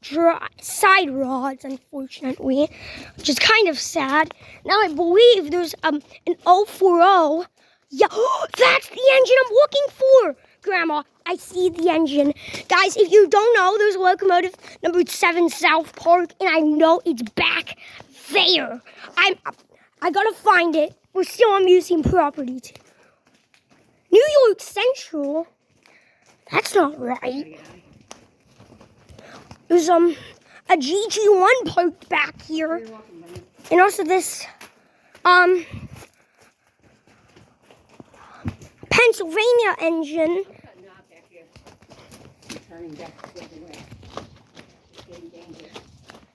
side rods, unfortunately, which is kind of sad. Now I believe there's an 040. Yeah, that's the engine I'm looking for. Grandma, I see the engine. Guys, if you don't know, there's locomotive number 7 South Park, and I know it's back there. I gotta find it. We're still on museum property. New York Central? That's not right. There's a GG1 parked back here. And also this Pennsylvania engine.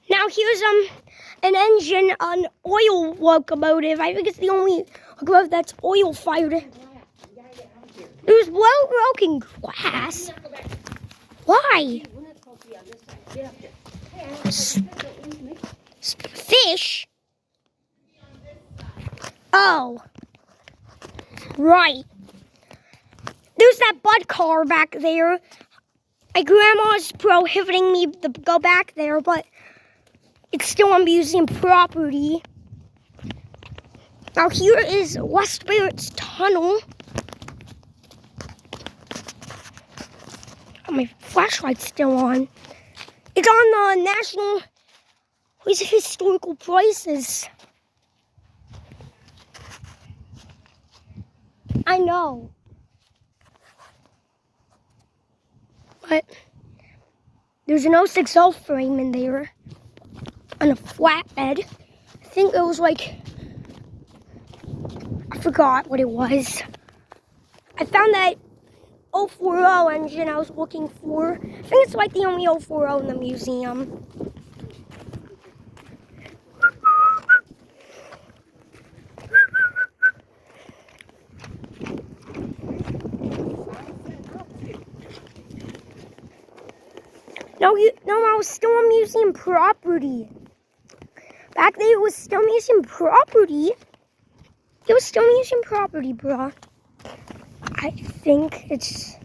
Now here's an engine, an oil locomotive. I think it's the only locomotive that's oil fired. There's broken glass. Why? Fish? Oh. Right. There's that Bud car back there. My grandma's prohibiting me to go back there, but it's still on museum property. Now here is West Barrett's tunnel. Oh, my flashlight's still on. It's on the National Historical Places. I know. But there's an 060 frame in there on a flatbed. I think it was like, I forgot what it was. I found that 040 engine I was looking for. I think it's like the only 040 in the museum. No, I was still on museum property. Back there, it was still museum property. It was still museum property, bruh. I think it's,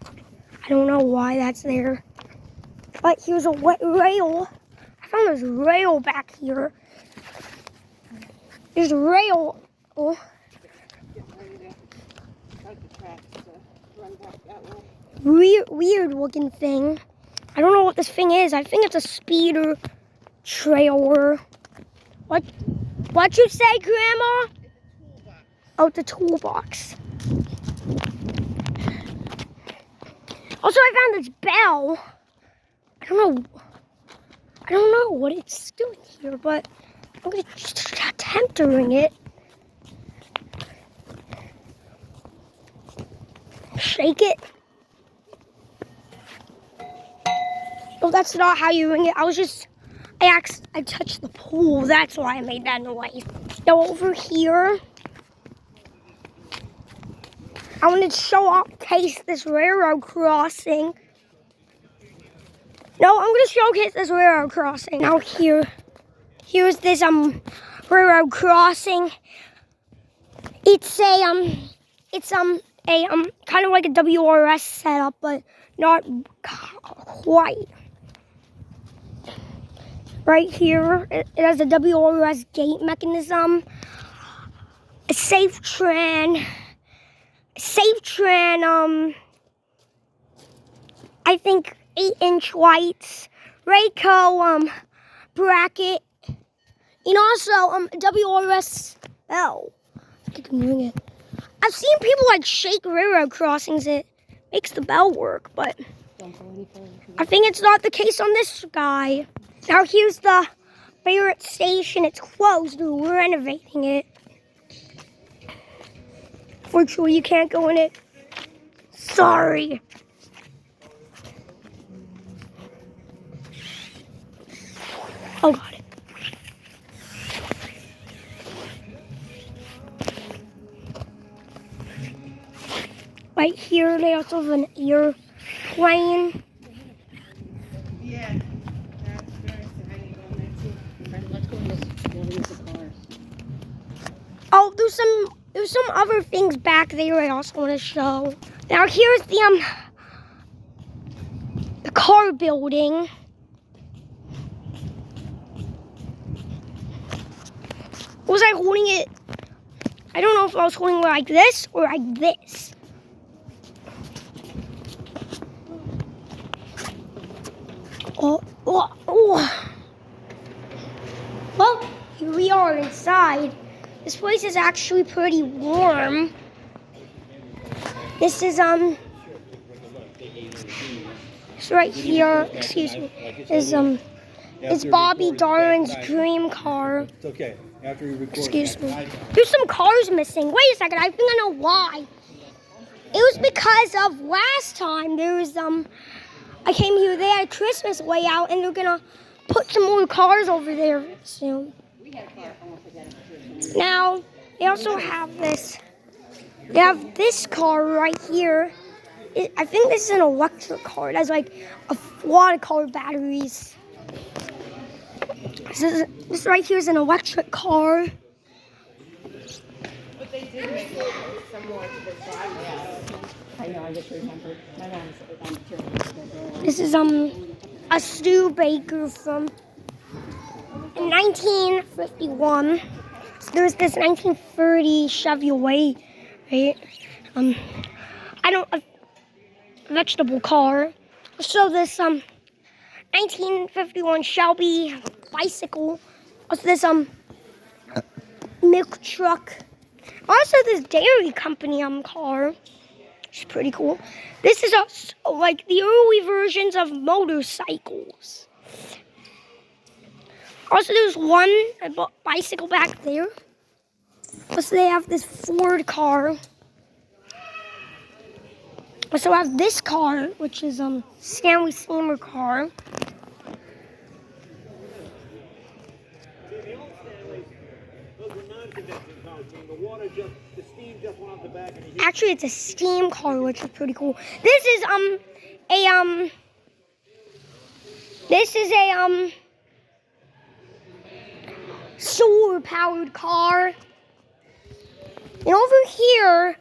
I don't know why that's there. But here's a wet rail. I found this rail back here. There's a rail. Oh. Weird looking thing. I don't know what this thing is. I think it's a speeder trailer. What'd you say, Grandma? Oh, the toolbox. Also, I found this bell. I don't know what it's doing here, but I'm gonna just attempt to ring it. Shake it. Oh, that's not how you ring it. I touched the pole. That's why I made that noise. Now over here, I want to showcase this railroad crossing. No, I'm going to showcase this railroad crossing. Now here's this railroad crossing. It's a kind of like a WRS setup, but not quite. Right here, it has a WRS gate mechanism, a safe tran, I think 8-inch lights, Rayco bracket, and also WRS bell. I can ring it. I've seen people like shake railroad crossings. It makes the bell work, but I think it's not the case on this guy. Now here's the Barrett station. It's closed. We're renovating it. Fortunately, you can't go in it. Sorry. Oh, God. Right here, they also have an airplane. Yeah. That's very exciting. Let's go in this cars. Oh, there's some other things back there I also want to show. Now here's the car building. Was I holding it? I don't know if I was holding it like this or like this. Oh. Well, here we are inside. This place is actually pretty warm. This is this right here, excuse me, is it's Bobby Darwin's dream car. It's okay. After you record. Excuse me. There's some cars missing. Wait a second, I think I know why. It was because of last time there was I came here, they had a Christmas layout and they're gonna put some more cars over there soon. Now, they also have this. They have this car right here. I think this is an electric car. It has like a lot of car batteries. This right here is an electric car. they did make it similar to this one. I know, I just remembered. My mom's curious. This is a Studebaker from 1951. So there's this 1930 Chevrolet, right? A vegetable car. So this 1951 Shelby bicycle. Also this milk truck. Also this dairy company car. It's pretty cool. This is like the early versions of motorcycles. Also, there's one bicycle back there. Also, they have this Ford car. Also, I have this car, which is Stanley Steamer car. Actually, it's a steam car, which is pretty cool. This is a solar powered car. And over here,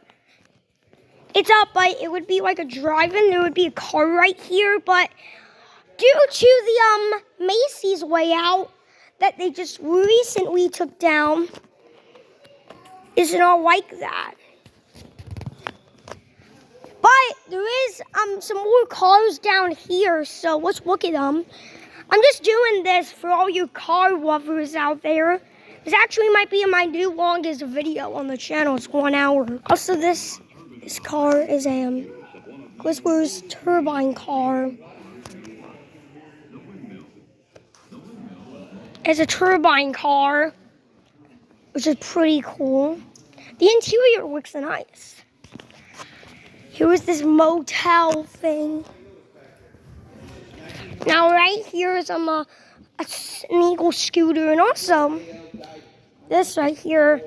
it's up, but it would be like a drive-in. There would be a car right here, but due to the Macy's layout that they just recently took down, is not like that. But there is some more cars down here, so let's look at them. I'm just doing this for all you car lovers out there. This actually might be my new longest video on the channel. It's 1 hour. Also, this car is a Chrysler's turbine car. It's a turbine car, which is pretty cool. The interior looks nice. Here is this motel thing. Now right here is an Eagle scooter, and also this right here.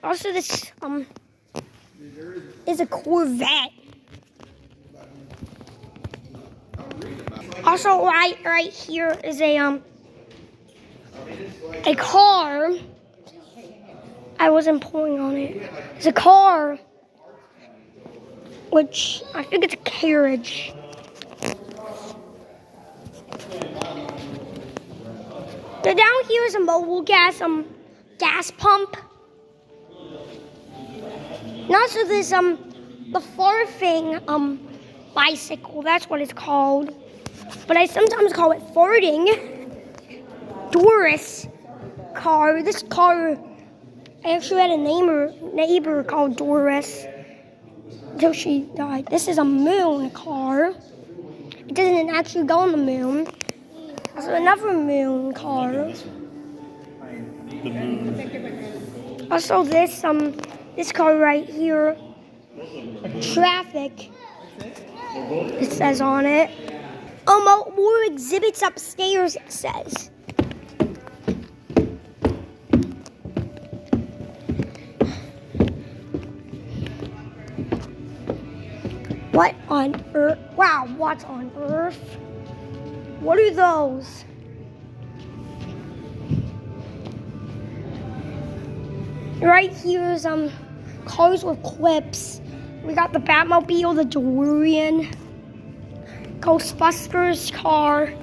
Also this is a Corvette. Also right here is a car. I wasn't pulling on it. It's a car, which I think it's a carriage. Now down here is a mobile gas pump. And also this the farting bicycle. That's what it's called. But I sometimes call it farting. Doris car. This car, I actually had a neighbor called Doris until she died. This is a moon car. It doesn't actually go on the moon. Also another moon car. Also this car right here. Traffic. It says on it. Oh, more exhibits upstairs, it says. What on earth? Wow, what on earth? What are those? Right here is cars with clips. We got the Batmobile, the DeLorean, Ghostbusters car,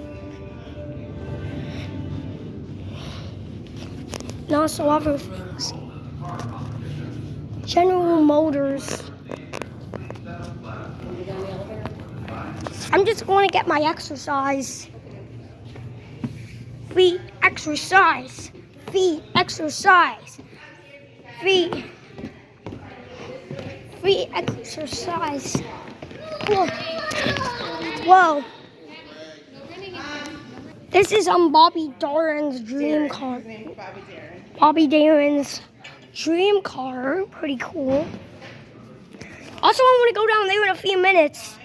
and also other things. General Motors. I'm just going to get my exercise. Feet exercise. Feet exercise. Feet exercise. Whoa. Whoa. This is Bobby Darin's dream car. Bobby Darin's dream car. Pretty cool. Also, I want to go down there in a few minutes.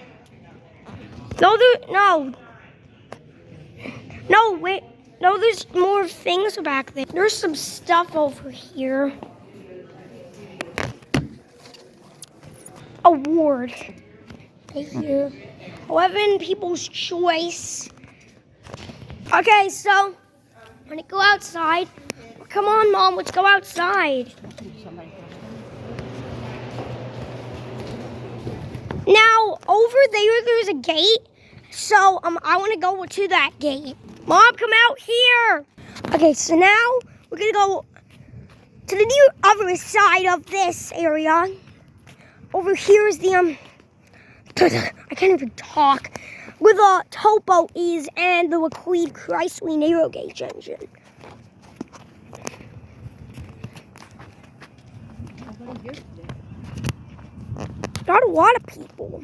Wait. No, there's more things back there. There's some stuff over here. Award. Right here. 11 People's Choice. Okay, so I'm gonna go outside. come on, Mom, let's go outside. Somebody. Now, over there's a gate. So, I want to go to that gate. Mom, come out here. Okay, so now we're going to go to the new other side of this area. Over here is the, I can't even talk. Where the towboat is and the Laquid Chrysler narrow gauge engine. Not a lot of people.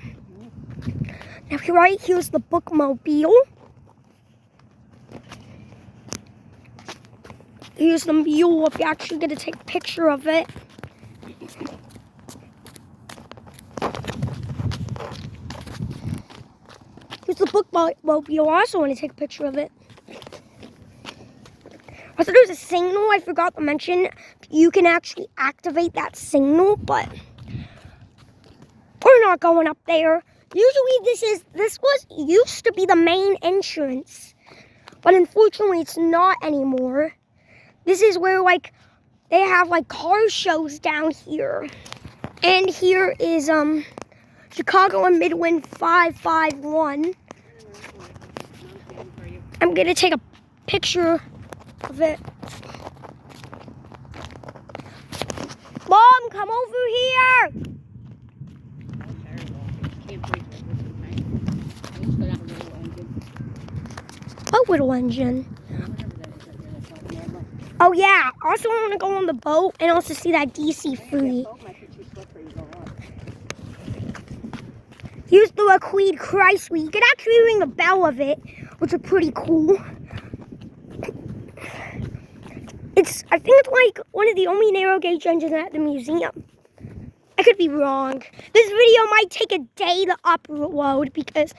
Now, here's the bookmobile. Here's the mule if you're actually going to take a picture of it. Here's the bookmobile. I also want to take a picture of it. Also, there's a signal I forgot to mention. You can actually activate that signal, but we're not going up there. Usually this used to be the main entrance, but unfortunately it's not anymore. This is where they have car shows down here. And here is Chicago and Midland 551. I'm gonna take a picture of it. Mom, come over here. What little engine? Oh yeah, I also want to go on the boat and also see that DC-3. Here's the Laquid Chrysler. You can actually ring the bell of it, which is pretty cool. I think it's one of the only narrow gauge engines at the museum. I could be wrong. This video might take a day to upload because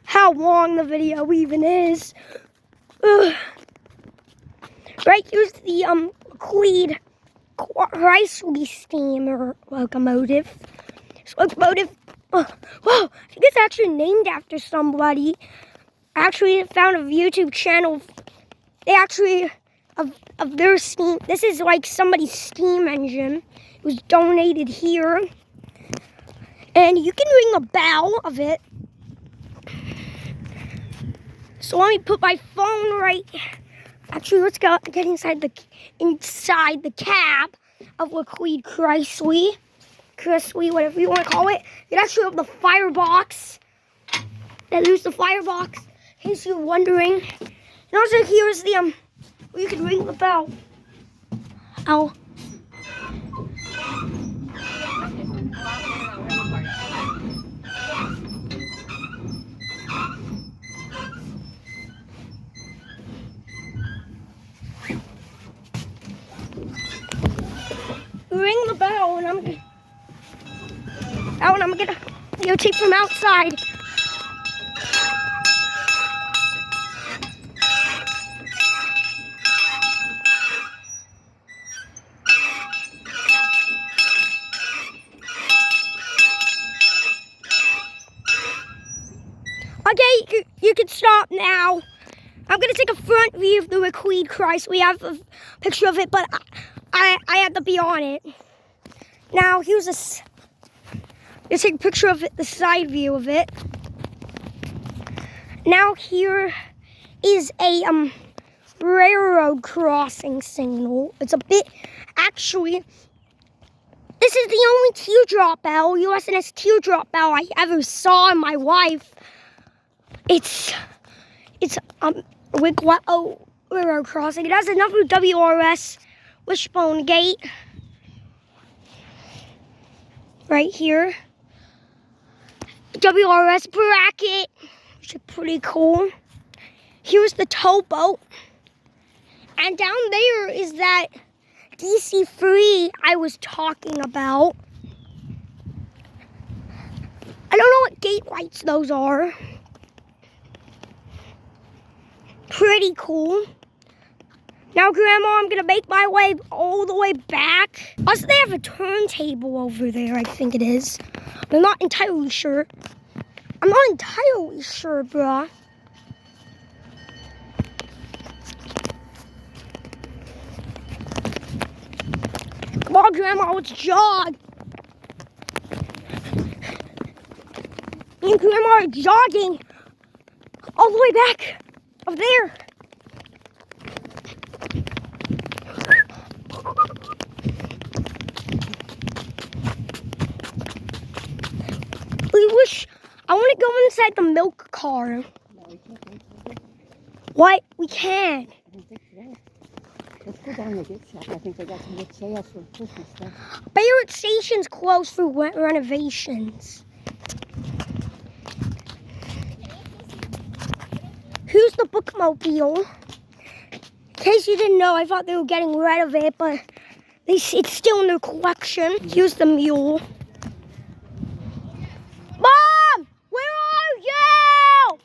how long the video even is. Ugh. Right, here's the Laquid Chrysler steamer locomotive. This locomotive, whoa, I think it's actually named after somebody. I actually found a YouTube channel. They actually, of their steam, this is somebody's steam engine. It was donated here. And you can ring the bell of it. So let me put my phone right. Actually, let's get inside the cab of Laquid Chrysler, whatever you want to call it. You can actually have the firebox. And there's the firebox, in case you're wondering. And also here's the where you can ring the bell. Ow. Ring the bell, and I'm gonna videotape from outside. Okay, you can stop now. I'm gonna take a front view of the Laquid Chrysler. We have a picture of it, but I had to be on it. Now here's let's take a picture of it, the side view of it. Now here is a railroad crossing signal. It's a bit, actually, this is the only teardrop bell, USNS teardrop bell I ever saw in my life. It's railroad crossing. It has another WRS wishbone gate right here. WRS bracket, which is pretty cool. Here's the towboat. And down there is that DC-3 I was talking about. I don't know what gate lights those are. Pretty cool. Now, Grandma, I'm gonna make my way all the way back. Also, they have a turntable over there, I think it is. I'm not entirely sure. I'm not entirely sure, bruh. on, Grandma, let's jog. Me and Grandma are jogging all the way back up there. I want to go inside the milk car. No, we can't. What? We can. I don't think so. Let's go down to the gift shop. I think they got some good sales for Christmas stuff. Barrett Station's closed for renovations. Here's the bookmobile. In case you didn't know, I thought they were getting rid of it, but it's still in their collection. Here's the mule. Mom! Where are you?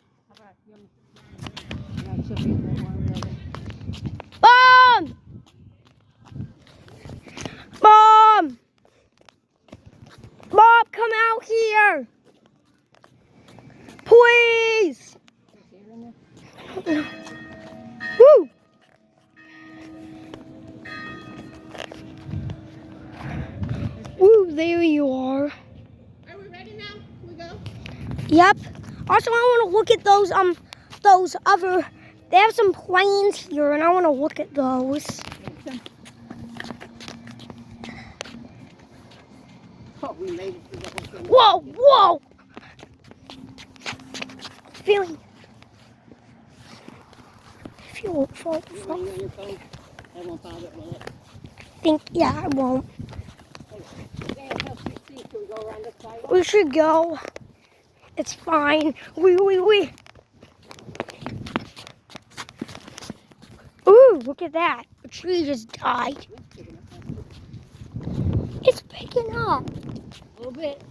Mom! Mom! Mom, come out here! Please! Woo! Woo, there you are. Are we ready now? We go? Yep. Also, I want to look at those other, they have some planes here, and I want to look at those. Oh, we made it through the whole thing. Whoa, whoa! Feeling. Feel. You want on your phone? I won't bother it, will it? Think, yeah, I won't. Can we go around the sidewalk? We should go. It's fine. We. Ooh, look at that. A tree just died. It's picking up. A little bit.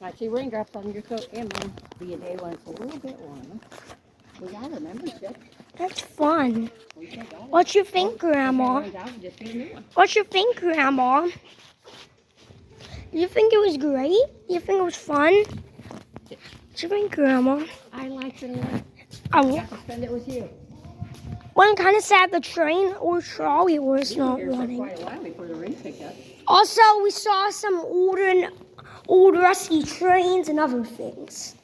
I see raindrops on your coat and mine. Be a day when it's a little bit warmer. We got a membership. That's fun. We check out. What you think, Grandma? Just get a new one. What you think, Grandma? You think it was great? You think it was fun? What you think, Grandma? I liked it a lot. I Got to spend it with you. I'm kind of sad the train or trolley was You were not here for running. quite a while before the rain picked up. Also, we saw some old rusty trains and other things.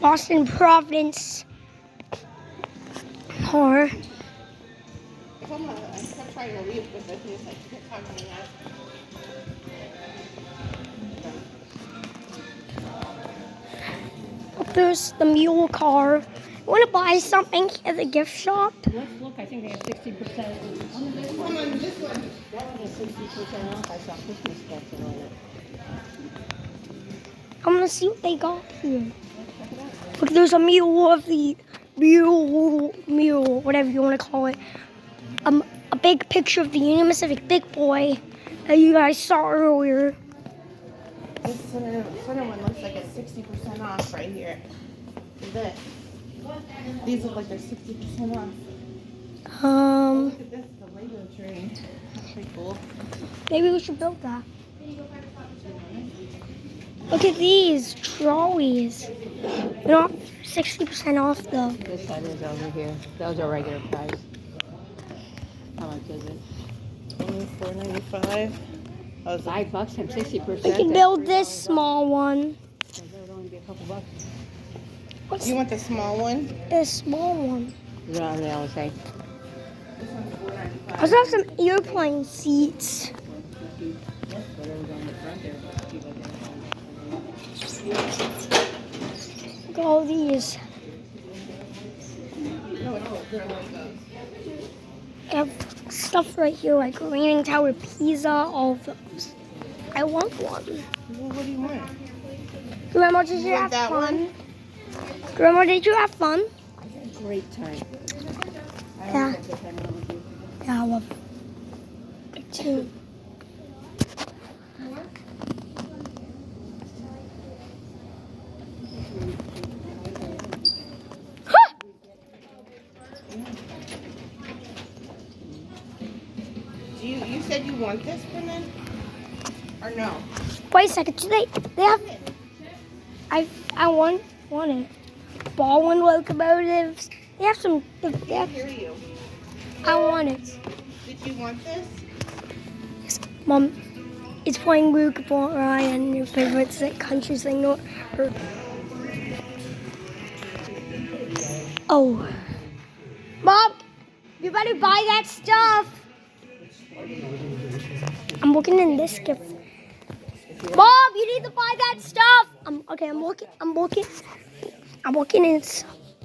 Boston Providence. Or Come on, I'm trying to leave with it. He's like, you can't talk to me now. there's the mule car. You want to buy something at the gift shop? Let's look. I think they have 60%. Come on, this one. That one is 60% off. I saw Christmas special on it. I'm gonna see what they got here. Look, there's a mule of the mule, whatever you want to call it. A big picture of the Union Pacific big boy that you guys saw earlier. This center one looks like it's 60% off right here. This. These look like they're 60% off. Look at this, the Lego train. That's pretty cool. Maybe we should build that. Look at these trolleys. They're not 60% off though. This side is over here. Those are regular price. How much is it? $24.95. $5 and 60%. We can build this small one. That would only be a couple bucks. What's You want the small one? this small one? Is it on the LSA? This one's $4.95. I also have some airplane seats. Whatever's on the front there. Look at all these. No, it's they're Legos. I have stuff right here like Leaning Tower Pizza, all of those. I want one. Well, what do you want? Grandma, did you You have want that fun? Grandma, did you have fun? I had a great time. Yeah. Yeah, I love it. Me too. You said you want this, Brennan? Or no? Wait a second. Do they have? I want it. Baldwin locomotives. They have some. I can't hear you. I want it. Did you want this? Mom, it's playing Luke Ryan, your favorite country singer. Oh. Mom, you better buy that stuff. I'm looking in this gift. Mom, you need to buy that stuff. I'm looking in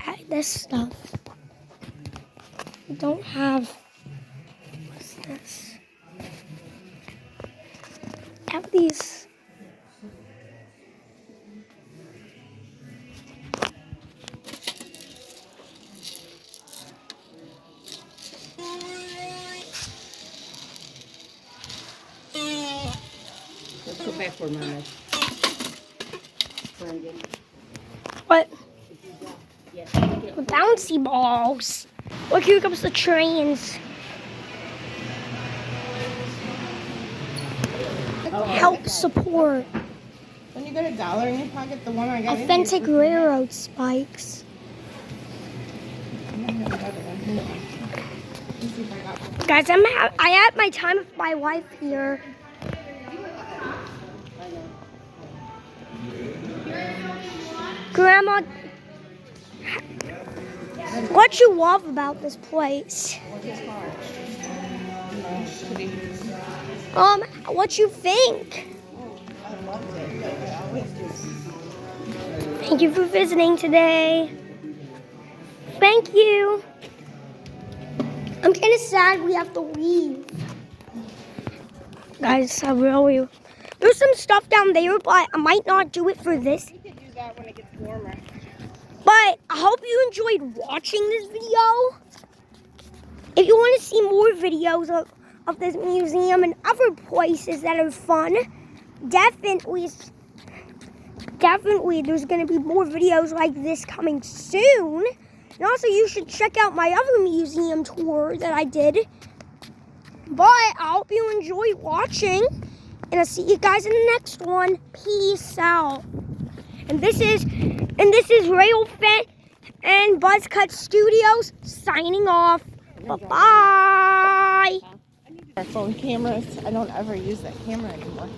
at this stuff. I don't have. What's this? I have these. Let's go backward, Mama. Brendan. What? Yes. Bouncy balls. Look, here comes the trains. Help support. When you got $1 in your pocket, the one I got. Authentic railroad spikes. Guys, I had my time with my wife here. Grandma, what you love about this place? What you think? Thank you for visiting today. Thank you. I'm kind of sad we have to leave. Guys, there's some stuff down there, but I might not do it for this. You can do that when it gets warmer. But I hope you enjoyed watching this video. If you want to see more videos of this museum and other places that are fun, definitely there's going to be more videos like this coming soon. And also you should check out my other museum tour that I did. But I hope you enjoyed watching. And I'll see you guys in the next one. Peace out. And this is Railfit and Buzzcut Studios signing off. Bye-bye. Our phone cameras. I don't ever use that camera anymore.